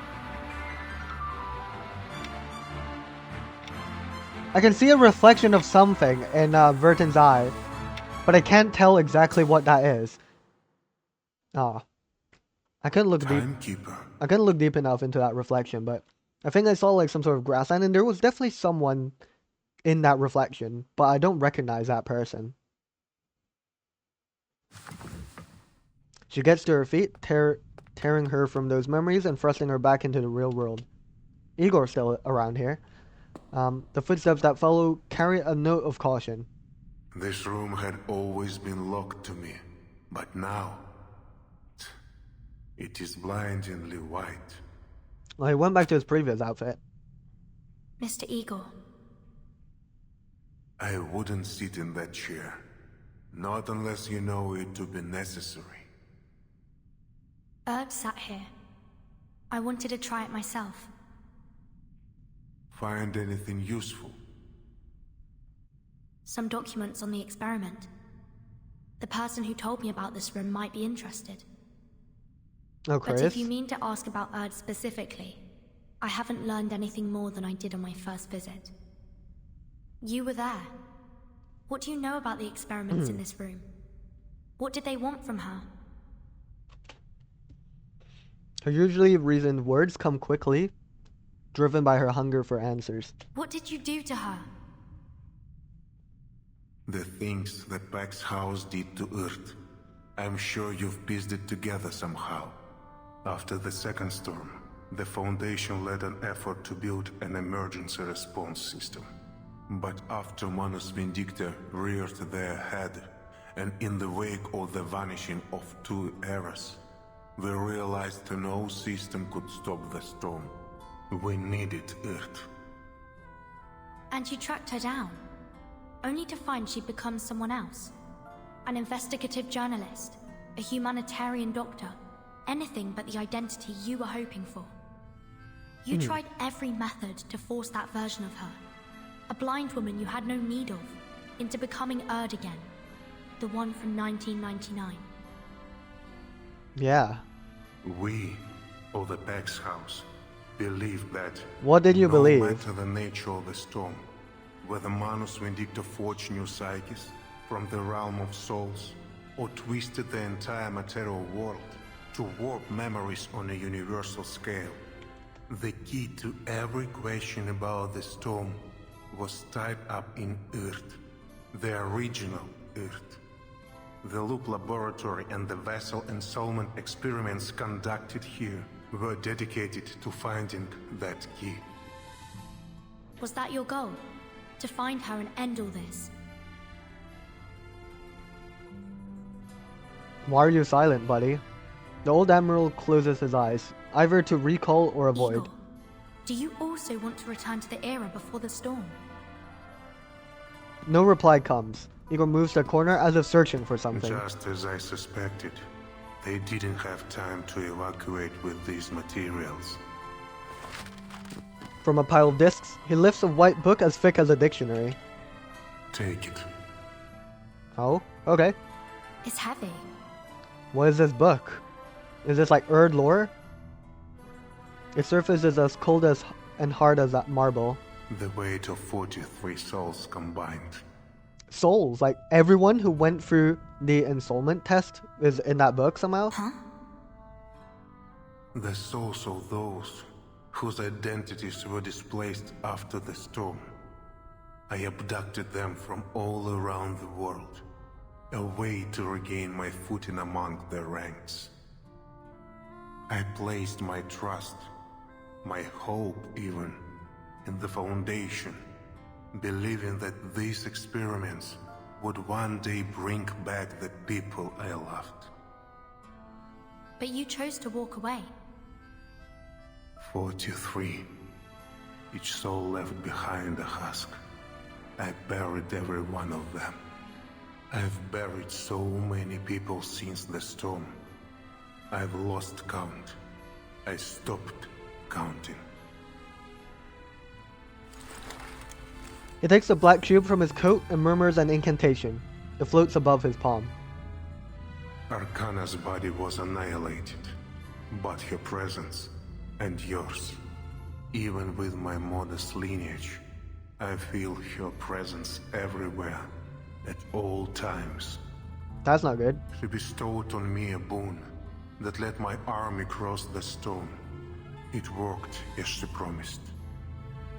I can see a reflection of something in Verton's eye, but I can't tell exactly what that is. Ah. I couldn't look deep. I couldn't look deep enough into that reflection, but I think I saw like some sort of grassland, and there was definitely someone in that reflection, but I don't recognize that person. She gets to her feet, tearing her from those memories and thrusting her back into the real world. Igor's still around here. The footsteps that follow carry a note of caution. This room had always been locked to me, but now it is blindingly white. Well, he went back to his previous outfit. Mr. Igor. I wouldn't sit in that chair. Not unless you know it to be necessary. Erd sat here. I wanted to try it myself. Find anything useful? Some documents on the experiment. The person who told me about this room might be interested. Oh, But if you mean to ask about Erd specifically, I haven't learned anything more than I did on my first visit. You were there. What do you know about the experiments in this room? What did they want from her? Her usually reasoned words come quickly, driven by her hunger for answers. What did you do to her? The things that Pax House did to Earth. I'm sure you've pieced it together somehow. After the second storm, the Foundation led an effort to build an emergency response system. But after Manus Vindicta reared their head, and in the wake of the vanishing of 2 eras, we realized no system could stop the storm. We needed Earth. And you tracked her down, only to find she'd become someone else. An investigative journalist, a humanitarian doctor, anything but the identity you were hoping for. You tried every method to force that version of her, a blind woman you had no need of, into becoming Erd again, the one from 1999. Yeah. We, or the Pax House, believed that... What did you believe? No matter the nature of the storm, whether Manus Vindicta forged new psyches from the realm of souls, or twisted the entire material world to warp memories on a universal scale, the key to every question about the storm was tied up in Earth, the original Earth. The Loop Laboratory and the vessel ensoulment experiments conducted here were dedicated to finding that key. Was that your goal? To find her and end all this? Why are you silent, buddy? The old admiral closes his eyes, either to recall or avoid. Igor, do you also want to return to the era before the storm? No reply comes. Igor moves to a corner as if searching for something. Just as I suspected, they didn't have time to evacuate with these materials. From a pile of discs, he lifts a white book as thick as a dictionary. Take it. Oh, okay. It's heavy. What is this book? Is this like Erd lore? Its surface is as cold as and hard as that marble. The weight of 43 souls combined. Souls? Like everyone who went through the ensoulment test is in that book somehow? Huh? The souls of those whose identities were displaced after the storm. I abducted them from all around the world, a way to regain my footing among their ranks. I placed my trust, my hope even, in the Foundation, believing that these experiments would one day bring back the people I loved. But you chose to walk away. 43. Each soul left behind a husk. I buried every one of them. I've buried so many people since the storm. I've lost count. I stopped counting. He takes a black cube from his coat and murmurs an incantation. It floats above his palm. Arcana's body was annihilated, but her presence and yours, even with my modest lineage, I feel her presence everywhere, at all times. That's not good. She bestowed on me a boon that let my army cross the storm. It worked as she promised.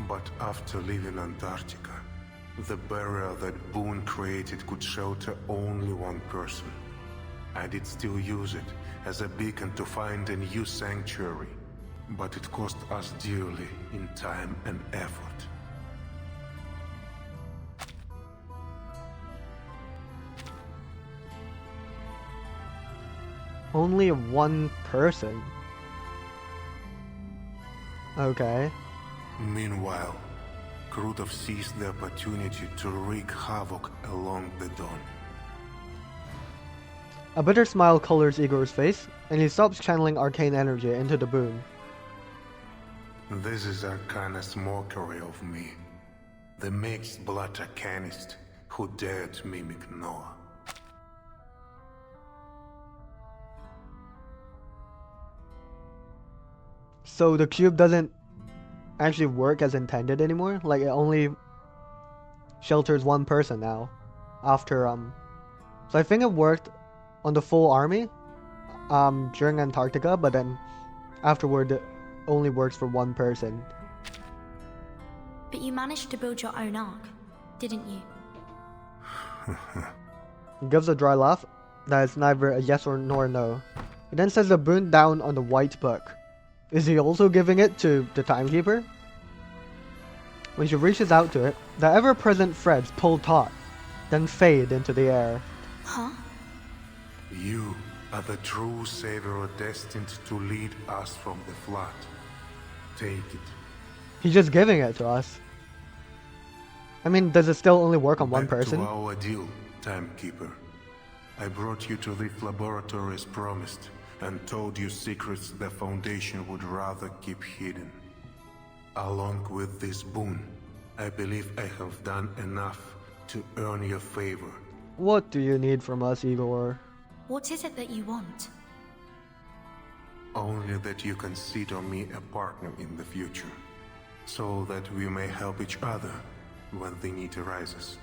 But after leaving Antarctica, the barrier that boon created could shelter only one person. I did still use it as a beacon to find a new sanctuary, but it cost us dearly in time and effort. Only one person? Okay. Meanwhile, Krutov seized the opportunity to wreak havoc along the dawn. A bitter smile colors Igor's face, and he stops channeling arcane energy into the boon. This is Arcana's mockery of me, the mixed-blood arcanist who dared mimic Noah. So the cube doesn't actually work as intended anymore? Like it only shelters one person now after so I think it worked on the full army during Antarctica, but then afterward it only works for one person. But you managed to build your own ark, didn't you? He gives a dry laugh that is neither a yes or nor no. He then sets the boon down on the white book. Is he also giving it to the timekeeper? When she reaches out to it, the ever-present threads pull taut, then fade into the air. Huh? You are the true savior destined to lead us from the flood. Take it. He's just giving it to us. I mean, does it still only work on one Back person? to our deal, timekeeper. I brought you to this laboratory as promised, and told you secrets the Foundation would rather keep hidden. Along with this boon, I believe I have done enough to earn your favor. What do you need from us, Igor? What is it that you want? Only that you consider me a partner in the future, so that we may help each other when the need arises.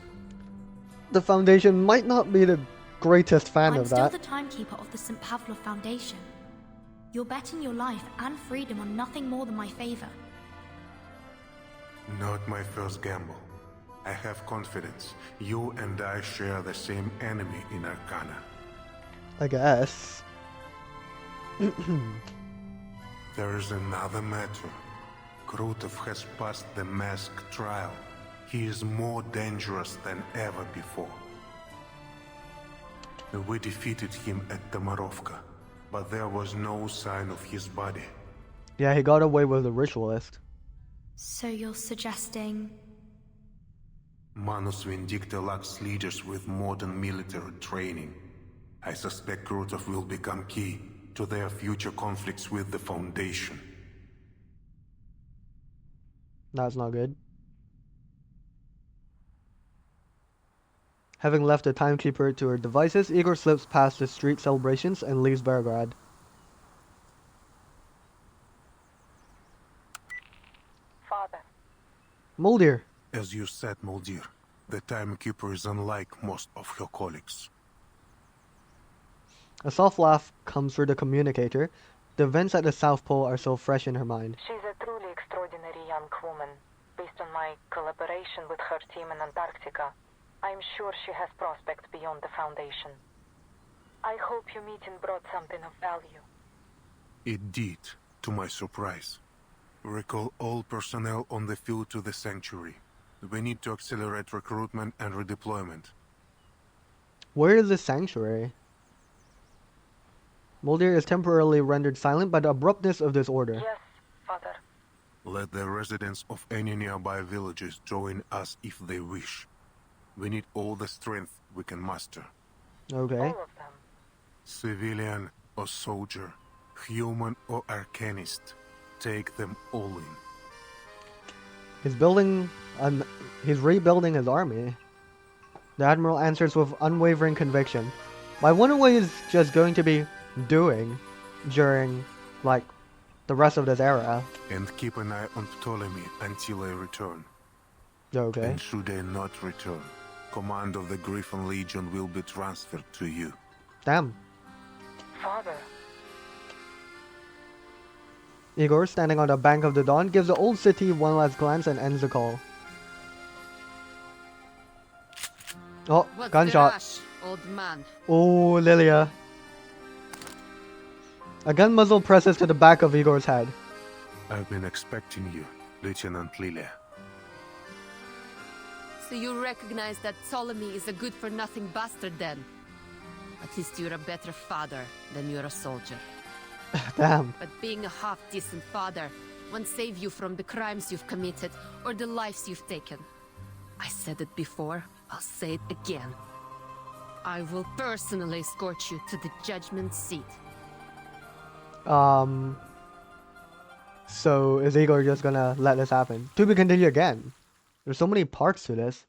The Foundation might not be the greatest fan I'm of still that. the timekeeper of the St. Pavlov Foundation. You're betting your life and freedom on nothing more than my favor. Not my first gamble. I have confidence. You and I share the same enemy in Arcana. I guess. There is another matter. Krutov has passed the mask trial. He is more dangerous than ever before. We defeated him at Tomarovka, but there was no sign of his body. Yeah, he got away with the ritualist. So you're suggesting... Manus Vindicta lacks leaders with modern military training. I suspect Krutov will become key to their future conflicts with the Foundation. That's not good. Having left the timekeeper to her devices, Igor slips past the street celebrations and leaves Belgrade. Father. Muldir. As you said, Muldir, the timekeeper is unlike most of her colleagues. A soft laugh comes through the communicator. The events at the South Pole are so fresh in her mind. She's a truly extraordinary young woman. Based on my collaboration with her team in Antarctica, I'm sure she has prospects beyond the Foundation. I hope your meeting brought something of value. It did, to my surprise. Recall all personnel on the field to the sanctuary. We need to accelerate recruitment and redeployment. Where is the sanctuary? Muldir is temporarily rendered silent by the abruptness of this order. Yes, Father. Let the residents of any nearby villages join us if they wish. We need all the strength we can muster. Okay. All of them. Civilian or soldier, human or arcanist, take them all in. He's rebuilding his army. The Admiral answers with unwavering conviction. I wonder what he's just going to be doing during, like, the rest of this era. And keep an eye on Ptolemy until I return. Okay. And should I not return, command of the Griffin Legion will be transferred to you. Damn. Father. Igor, standing on the bank of the Don, gives the old city one last glance and ends the call. Oh, What's gunshot. the rush, old man? Oh, Lilia. A gun muzzle presses to the back of Igor's head. I've been expecting you, Lieutenant Lilia. So you recognize that Ptolemy is a good-for-nothing bastard then? At least you're a better father than you're a soldier. Damn. But being a half-decent father won't save you from the crimes you've committed or the lives you've taken. I said it before, I'll say it again. I will personally escort you to the judgment seat. So is Igor just gonna let this happen? To be continued again. There's so many parts to this.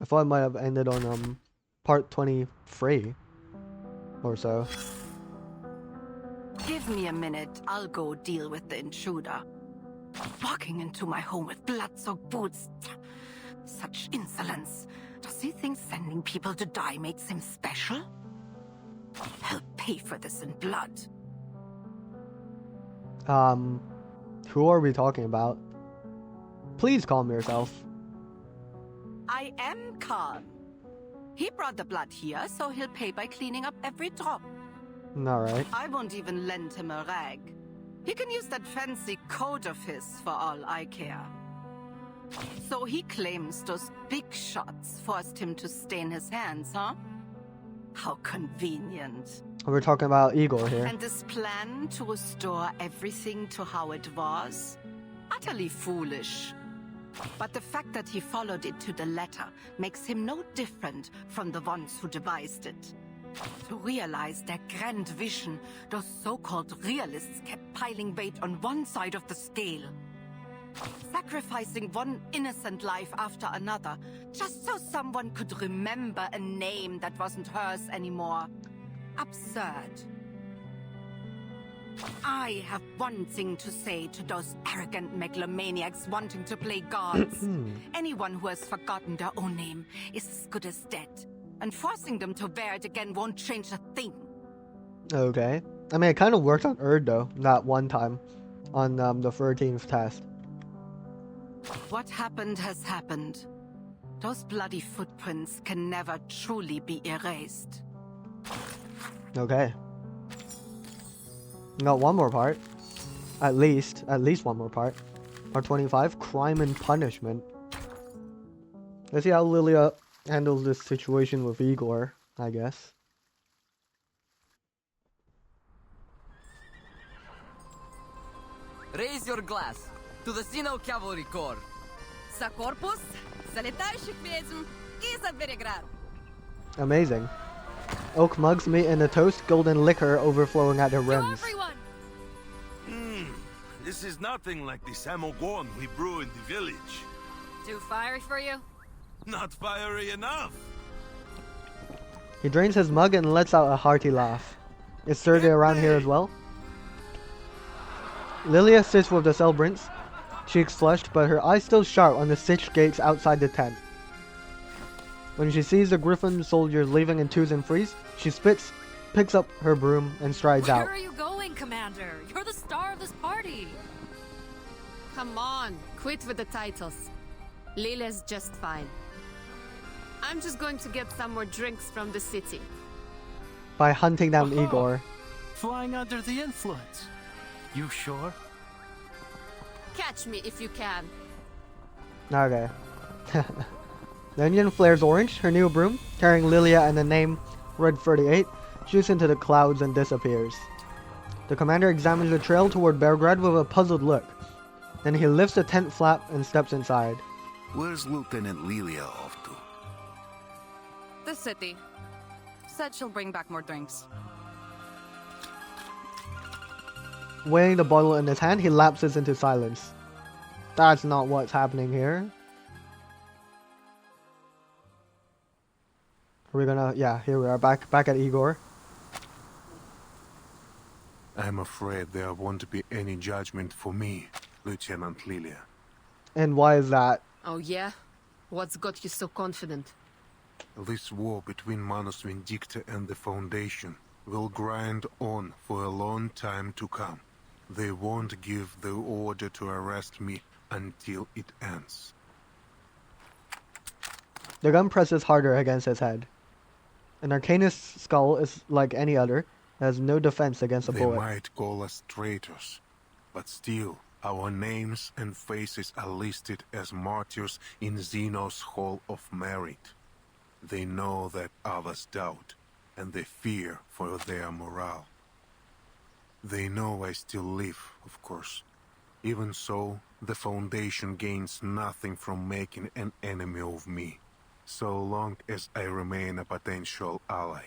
I thought it might have ended on part 23 or so. Give me a minute, I'll go deal with the intruder. Walking into my home with blood-soaked boots. Such insolence. Does he think sending people to die makes him special? He'll pay for this in blood. Who are we talking about? Please calm yourself. I am calm. He brought the blood here, so he'll pay by cleaning up every drop. Alright. I won't even lend him a rag. He can use that fancy coat of his for all I care. So he claims those big shots forced him to stain his hands, huh? How convenient. We're talking about Igor here. And this plan to restore everything to how it was? Utterly foolish. But the fact that he followed it to the letter makes him no different from the ones who devised it. To realize their grand vision, those so-called realists kept piling weight on one side of the scale. Sacrificing one innocent life after another, just so someone could remember a name that wasn't hers anymore. Absurd. I have one thing to say to those arrogant megalomaniacs wanting to play gods. Anyone who has forgotten their own name is as good as dead, and forcing them to wear it again won't change a thing. Okay. I mean, it kind of worked on Erd though, that one time, on the 13th test. What happened has happened. Those bloody footprints can never truly be erased. Okay. Got one more part. At least one more part. Part 25, Crime and Punishment. Let's see how Lilia handles this situation with Igor, I guess. Raise your glass to the Xeno Cavalry Corps. За корпус, за летающих ведьм и за Береград. Amazing. Oak mugs meet in a toast, golden liquor overflowing at the rims. This is nothing like the samogon we brew in the village. Too fiery for you? Not fiery enough. He drains his mug and lets out a hearty laugh. Is Sergei around here as well? Lilia sits with the celebrants, cheeks flushed, but her eyes still sharp on the stitched gates outside the tent. When she sees the Griffin soldiers leaving in twos and threes, she picks up her broom and strides out. Where are you going, Commander? You're the star of this party. Come on, quit with the titles. Lilia's just fine. I'm just going to get some more drinks from the city. By hunting down Igor. Flying under the influence. You sure? Catch me if you can. Okay. The engine flares orange, her new broom, carrying Lilia and the name Red 38, shoots into the clouds and disappears. The commander examines the trail toward Belgrade with a puzzled look. Then he lifts the tent flap and steps inside. Where's Lieutenant Lilia off to? The city. Said she'll bring back more drinks. Weighing the bottle in his hand, he lapses into silence. That's not what's happening here. Are we gonna... Yeah, here we are, back at Igor. I'm afraid there won't be any judgment for me, Lieutenant Lilia. And why is that? Oh yeah? What's got you so confident? This war between Manus Vindicta and the Foundation will grind on for a long time to come. They won't give the order to arrest me until it ends. The gun presses harder against his head. An Arcanist's skull is like any other, has no defense against a bullet. They might call us traitors, but still, our names and faces are listed as martyrs in Xeno's Hall of Merit. They know that others doubt, and they fear for their morale. They know I still live, of course. Even so, the Foundation gains nothing from making an enemy of me, so long as I remain a potential ally.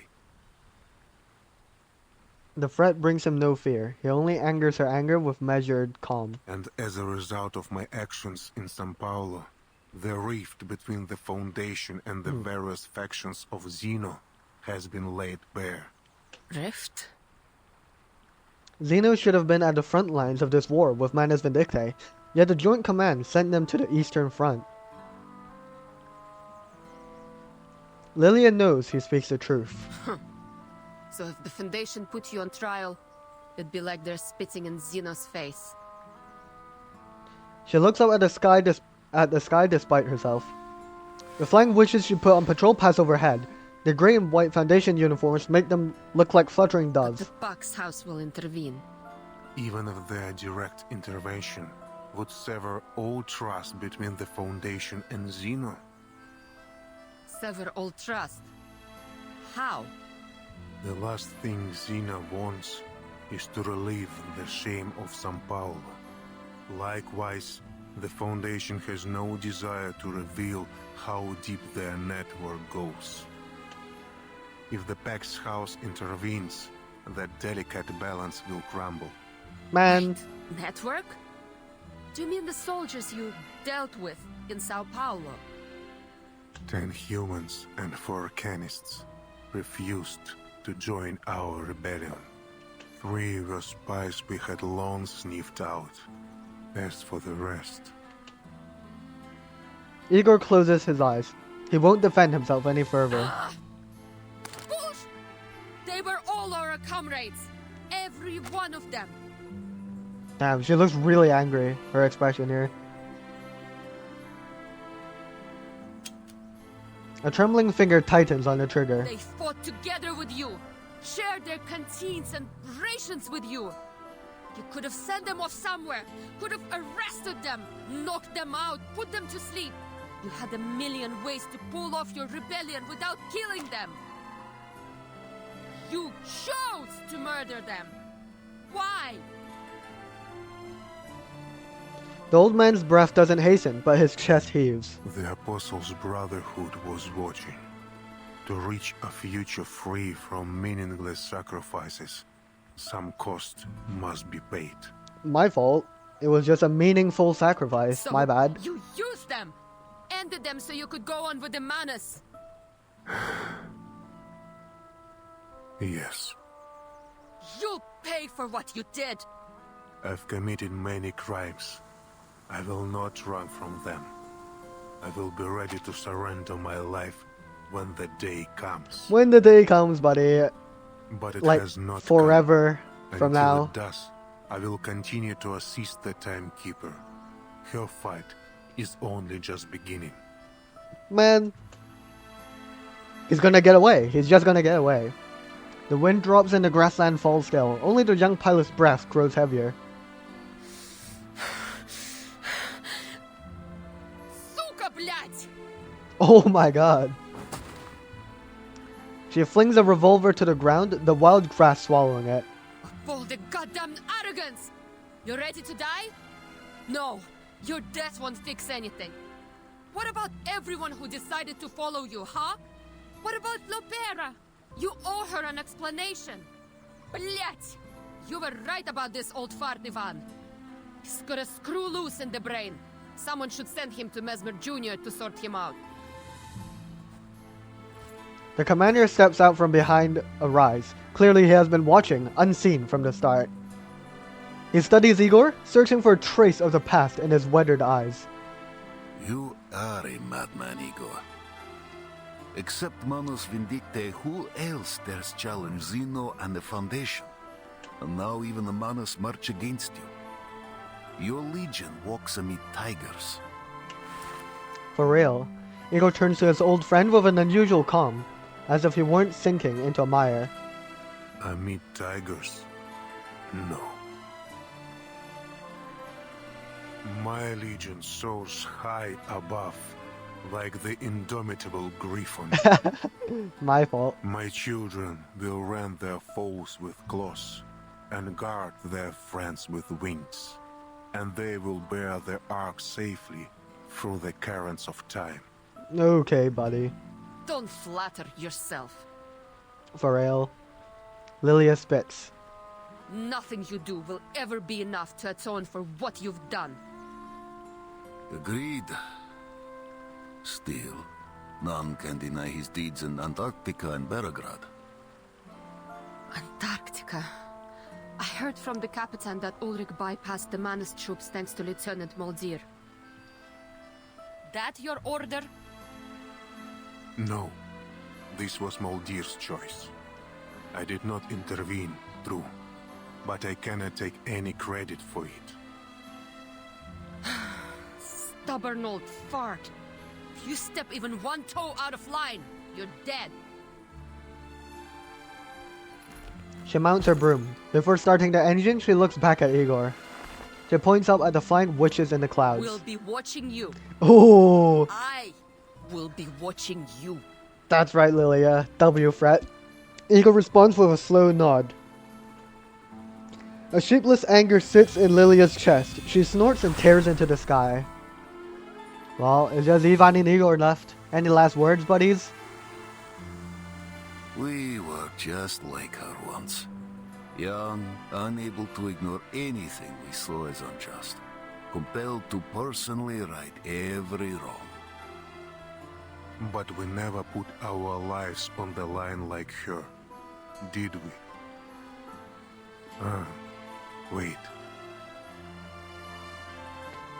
The threat brings him no fear. He only angers her anger with measured calm. And as a result of my actions in São Paulo, the rift between the Foundation and the various factions of Xeno has been laid bare. Rift? Xeno should have been at the front lines of this war with Manus Vindictae, yet the Joint Command sent them to the Eastern Front. Lilia knows he speaks the truth. So if the Foundation put you on trial, it'd be like they're spitting in Xeno's face. She looks up at the sky despite herself. The flying witches she put on patrol pass overhead. The grey and white Foundation uniforms make them look like fluttering doves. The Buck's house will intervene. Even if their direct intervention would sever all trust between the Foundation and Xeno. Sever all trust? How? The last thing Xeno wants is to relieve the shame of São Paulo. Likewise, the Foundation has no desire to reveal how deep their network goes. If the Pax House intervenes, that delicate balance will crumble. Man. Network? Do you mean the soldiers you dealt with in Sao Paulo? 10 humans and 4 Arcanists refused to join our rebellion. 3 were spies we had long sniffed out. As for the rest... Igor closes his eyes. He won't defend himself any further. Bush! They were all our comrades! Every one of them! Damn, she looks really angry, her expression here. A trembling finger tightens on the trigger. They fought together with you! share their canteens and rations with you. You could have sent them off somewhere, could have arrested them, knocked them out, put them to sleep. You had a million ways to pull off your rebellion without killing them. You chose to murder them. Why? The old man's breath doesn't hasten, but his chest heaves. The Apostles' Brotherhood was watching. To reach a future free from meaningless sacrifices, some cost must be paid. My fault. It was just a meaningful sacrifice. So My bad. You used them, ended them so you could go on with the Manus. Yes. You'll pay for what you did. I've committed many crimes. I will not run from them. I will be ready to surrender my life when the day comes. When the day comes, buddy. But it like has not forever come. from Until now. it does, I will continue to assist the Timekeeper. Her fight is only just beginning. Man. He's gonna get away. He's just gonna get away. The wind drops and the grassland falls still. Only the young pilot's breath grows heavier. Сука, блядь! Oh my god. She flings a revolver to the ground, the wild grass swallowing it. Of all the goddamn arrogance! You ready to die? No, your death won't fix anything. What about everyone who decided to follow you, huh? What about Lopera? You owe her an explanation. Блять! You were right about this old fart Ivan. He's got a screw loose in the brain. Someone should send him to Mesmer Jr. to sort him out. The commander steps out from behind a rise. Clearly he has been watching, unseen from the start. He studies Igor, searching for a trace of the past in his weathered eyes. You are a madman, Igor. Except Manus Vindicte, who else dares challenge Zeno and the Foundation? And now even the Manus march against you. Your legion walks amid tigers. For real. Igor turns to his old friend with an unusual calm, as if he weren't sinking into a mire. Amid tigers? No. My legion soars high above, like the indomitable griffin. My fault. My children will rend their foes with claws, and guard their friends with wings, and they will bear their ark safely through the currents of time. Okay, buddy. Don't flatter yourself. For real. Lilia spits. Nothing you do will ever be enough to atone for what you've done. Agreed. Still, none can deny his deeds in Antarctica and Belgrade. Antarctica. I heard from the Capitan that Ulrich bypassed the Manus troops thanks to Lieutenant Moldir. That your order? No. This was Moldir's choice. I did not intervene, true, but I cannot take any credit for it. Stubborn old fart. If you step even one toe out of line, you're dead. She mounts her broom. Before starting the engine, she looks back at Igor. She points up at the flying witches in the clouds. We'll be watching you. Oh! I will be watching you. That's right, Lilia. W fret. Igor responds with a slow nod. A sheepless anger sits in Lilia's chest. She snorts and tears into the sky. Well, it's just Ivan and Igor left. Any last words, buddies? We were just like her once. Young, unable to ignore anything we saw as unjust. Compelled to personally right every wrong. But we never put our lives on the line like her, did we? Wait.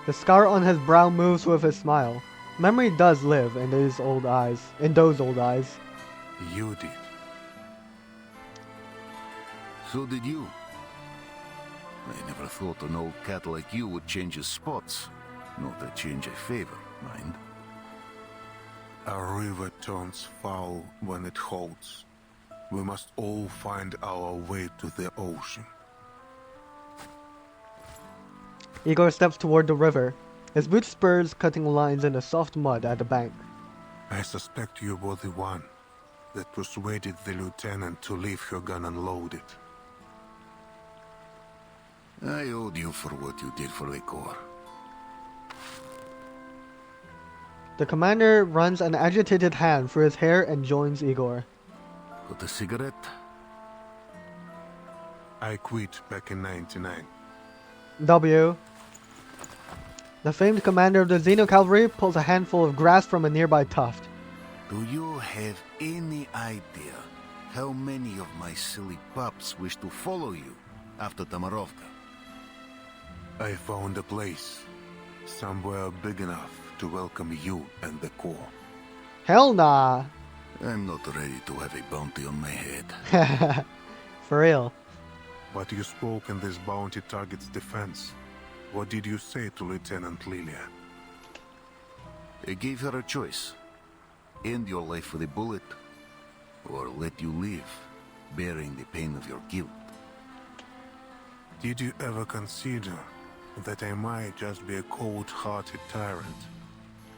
The scar on his brow moves with a smile. Memory does live in those old eyes. You did. So did you. I never thought an old cat like you would change his spots. Not a change I favor, mind. A river turns foul when it holds. We must all find our way to the ocean. Igor steps toward the river, his boot spurs cutting lines in the soft mud at the bank. I suspect you were the one that persuaded the lieutenant to leave her gun unloaded. I owed you for what you did for Igor. The commander runs an agitated hand through his hair and joins Igor. Got a cigarette? I quit back in '99. W. The famed commander of the Xeno Cavalry pulls a handful of grass from a nearby tuft. Do you have any idea how many of my silly pups wish to follow you after Tamarovka? I found a place, somewhere big enough to welcome you and the Corps. Hell nah. I'm not ready to have a bounty on my head. For real. But you spoke in this bounty target's defense. What did you say to Lieutenant Lilia? I gave her a choice. End your life with a bullet, or let you live, bearing the pain of your guilt. Did you ever consider that I might just be a cold-hearted tyrant?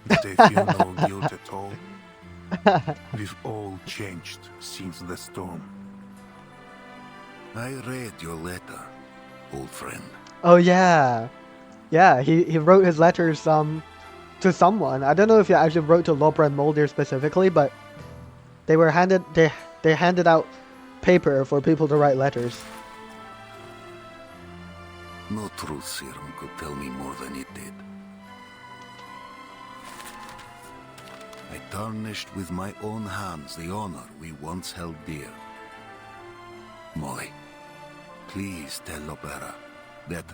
That I feel no guilt at all? We've all changed since the storm. I read your letter, old friend. Oh yeah. Yeah, he wrote his letters to someone. I don't know if he actually wrote to Lopra and Mulder specifically, but they were handed they handed out paper for people to write letters. No truth serum could tell me more than it did. I tarnished with my own hands the honor we once held dear. Molly, please tell Lopera that...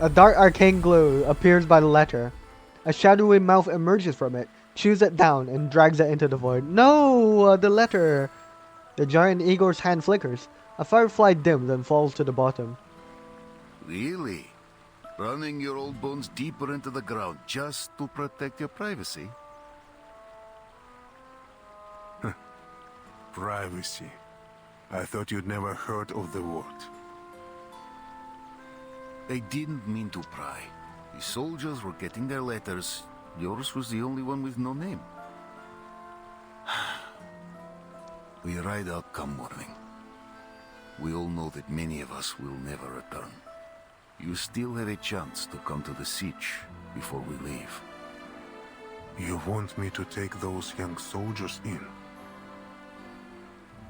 A dark arcane glow appears by the letter. A shadowy mouth emerges from it, chews it down, and drags it into the void. No! The letter! The jar in Igor's hand flickers. A firefly dims and falls to the bottom. Really? Running your old bones deeper into the ground just to protect your privacy? Privacy. I thought you'd never heard of the word. I didn't mean to pry. The soldiers were getting their letters. Yours was the only one with no name. We ride out come morning. We all know that many of us will never return. You still have a chance to come to the siege before we leave. You want me to take those young soldiers in?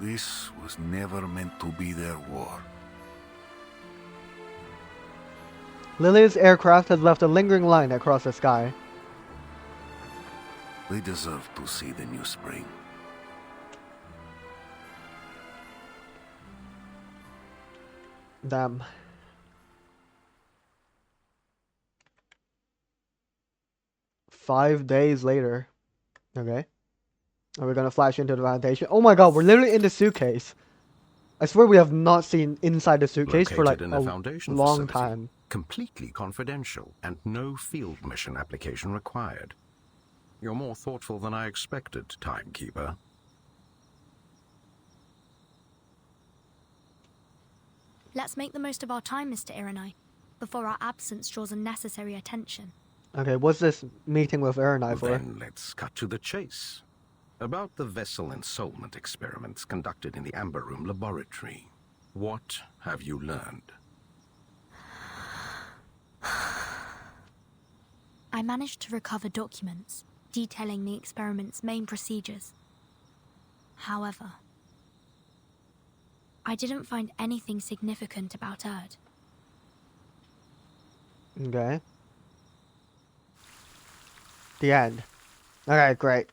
This was never meant to be their war. Lilia's aircraft has left a lingering line across the sky. They deserve to see the new spring. Damn. Five days later. Okay. Are we gonna flash into the foundation? Oh my god, we're literally in the suitcase. I swear we have not seen inside the suitcase for like in a the Foundation long facility, time. Completely confidential and no field mission application required. You're more thoughtful than I expected, Timekeeper. Let's make the most of our time, Mr. Irenai, before our absence draws unnecessary attention. Okay, what's this meeting with Irenai for? Then let's cut to the chase. About the vessel ensoulment experiments conducted in the Amber Room laboratory. What have you learned? I managed to recover documents detailing the experiment's main procedures. However, I didn't find anything significant about Erd. Okay. The end. Okay, great.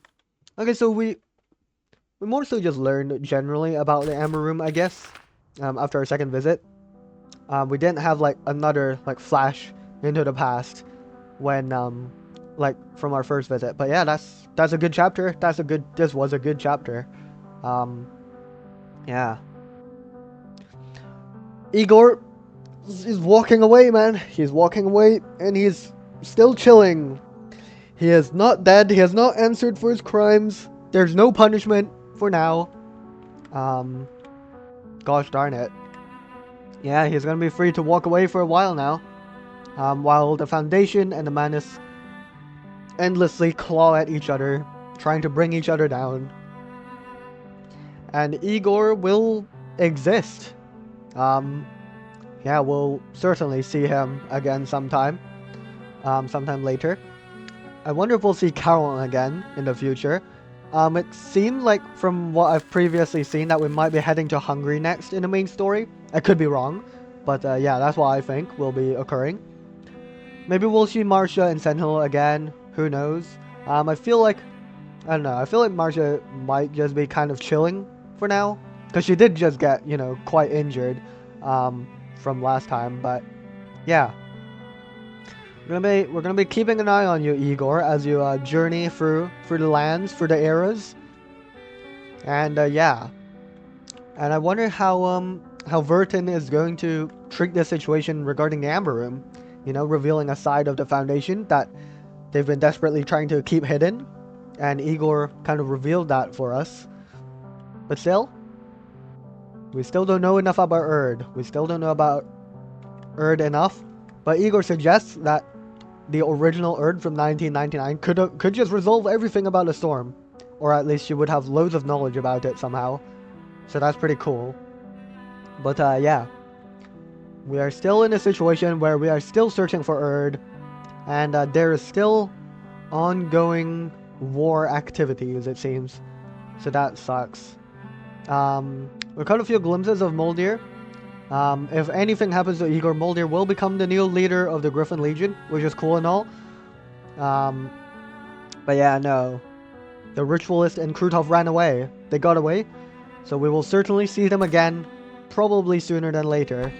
Okay, so we more so just learned generally about the Amber Room, I guess, after our second visit. We didn't have like another like flash into the past when like from our first visit. But yeah, that's a good chapter. This was a good chapter. Yeah. Igor is walking away, man. He's walking away and he's still chilling. He is not dead. He has not answered for his crimes. There's no punishment. for now. Gosh darn it. Yeah, he's gonna be free to walk away for a while now. While the Foundation and the Manus endlessly claw at each other, trying to bring each other down. And Igor will exist. Yeah, we'll certainly see him again sometime. Sometime later. I wonder if we'll see Carolyn again in the future. It seemed like from what I've previously seen that we might be heading to Hungary next in the main story. I could be wrong, but yeah, that's what I think will be occurring. Maybe we'll see Marcia and Sentinel again, who knows. I feel like, I don't know, I feel like Marcia might just be kind of chilling for now. Because she did just get, you know, quite injured from last time, but yeah. We're gonna be keeping an eye on you, Igor, as you journey through the lands, through the eras. And yeah. And I wonder how Vertin is going to treat the situation regarding the Amber Room. You know, revealing a side of the Foundation that they've been desperately trying to keep hidden. And Igor kind of revealed that for us. But still, we still don't know enough about Erd. We still don't know about Erd enough. But Igor suggests that the original Erd from 1999 could just resolve everything about the storm. Or at least she would have loads of knowledge about it somehow. So that's pretty cool. But yeah. We are still in a situation where we are still searching for Erd. And there is still ongoing war activities, it seems. So that sucks. We caught a few glimpses of Moldir. If anything happens to Igor, Moldir will become the new leader of the Griffin Legion, which is cool and all. But yeah, no. The Ritualist and Krutov ran away. They got away. So we will certainly see them again, probably sooner than later.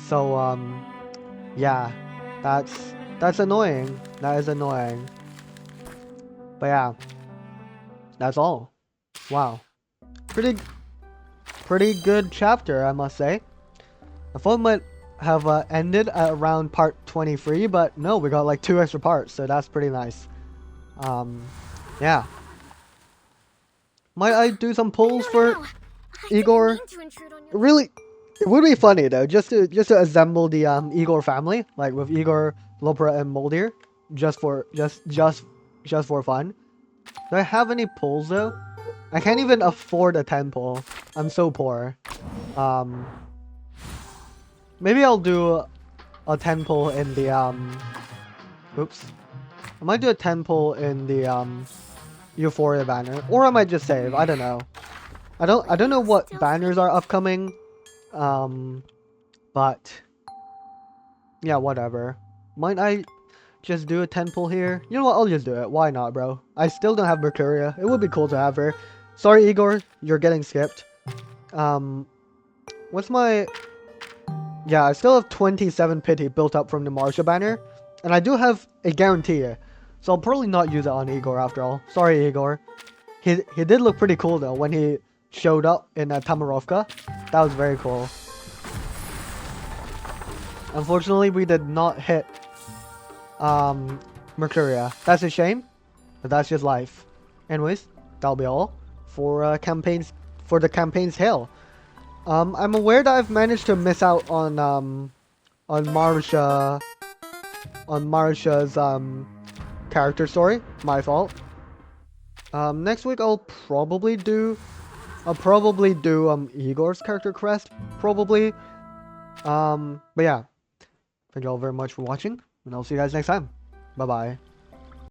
So, yeah. That's annoying. That is annoying. But yeah. That's all. Wow. Pretty good chapter, I must say. I thought it might have ended at around part 23, but no, we got like 2 extra parts, so that's pretty nice. Yeah. Might I do some pulls for Igor? Really, it would be funny though, just to assemble the Igor family, like with Igor, Lopra, and Moldir, just for fun. Do I have any pulls though? I can't even afford a 10 pull. I'm so poor. Maybe I'll do a 10 pull in the oops. I might do a 10 pull in the Euphoria banner, or I might just save. I don't know. I don't know what banners are upcoming. But yeah, whatever. Might I just do a 10 pull here? You know what? I'll just do it. Why not, bro? I still don't have Mercuria. It would be cool to have her. Sorry, Igor. You're getting skipped. What's my... Yeah, I still have 27 pity built up from the Marcia banner. And I do have a guarantee. So I'll probably not use it on Igor after all. Sorry, Igor. He did look pretty cool though when he showed up in Tamarovka. That was very cool. Unfortunately, we did not hit Mercuria. That's a shame, but that's just life. Anyways, that'll be all for the campaign's hail. I'm aware that I've managed to miss out on Marcia's character story. My fault. Next week I'll probably do Igor's character crest, probably. But yeah, thank you all very much for watching, and I'll see you guys next time. Bye bye.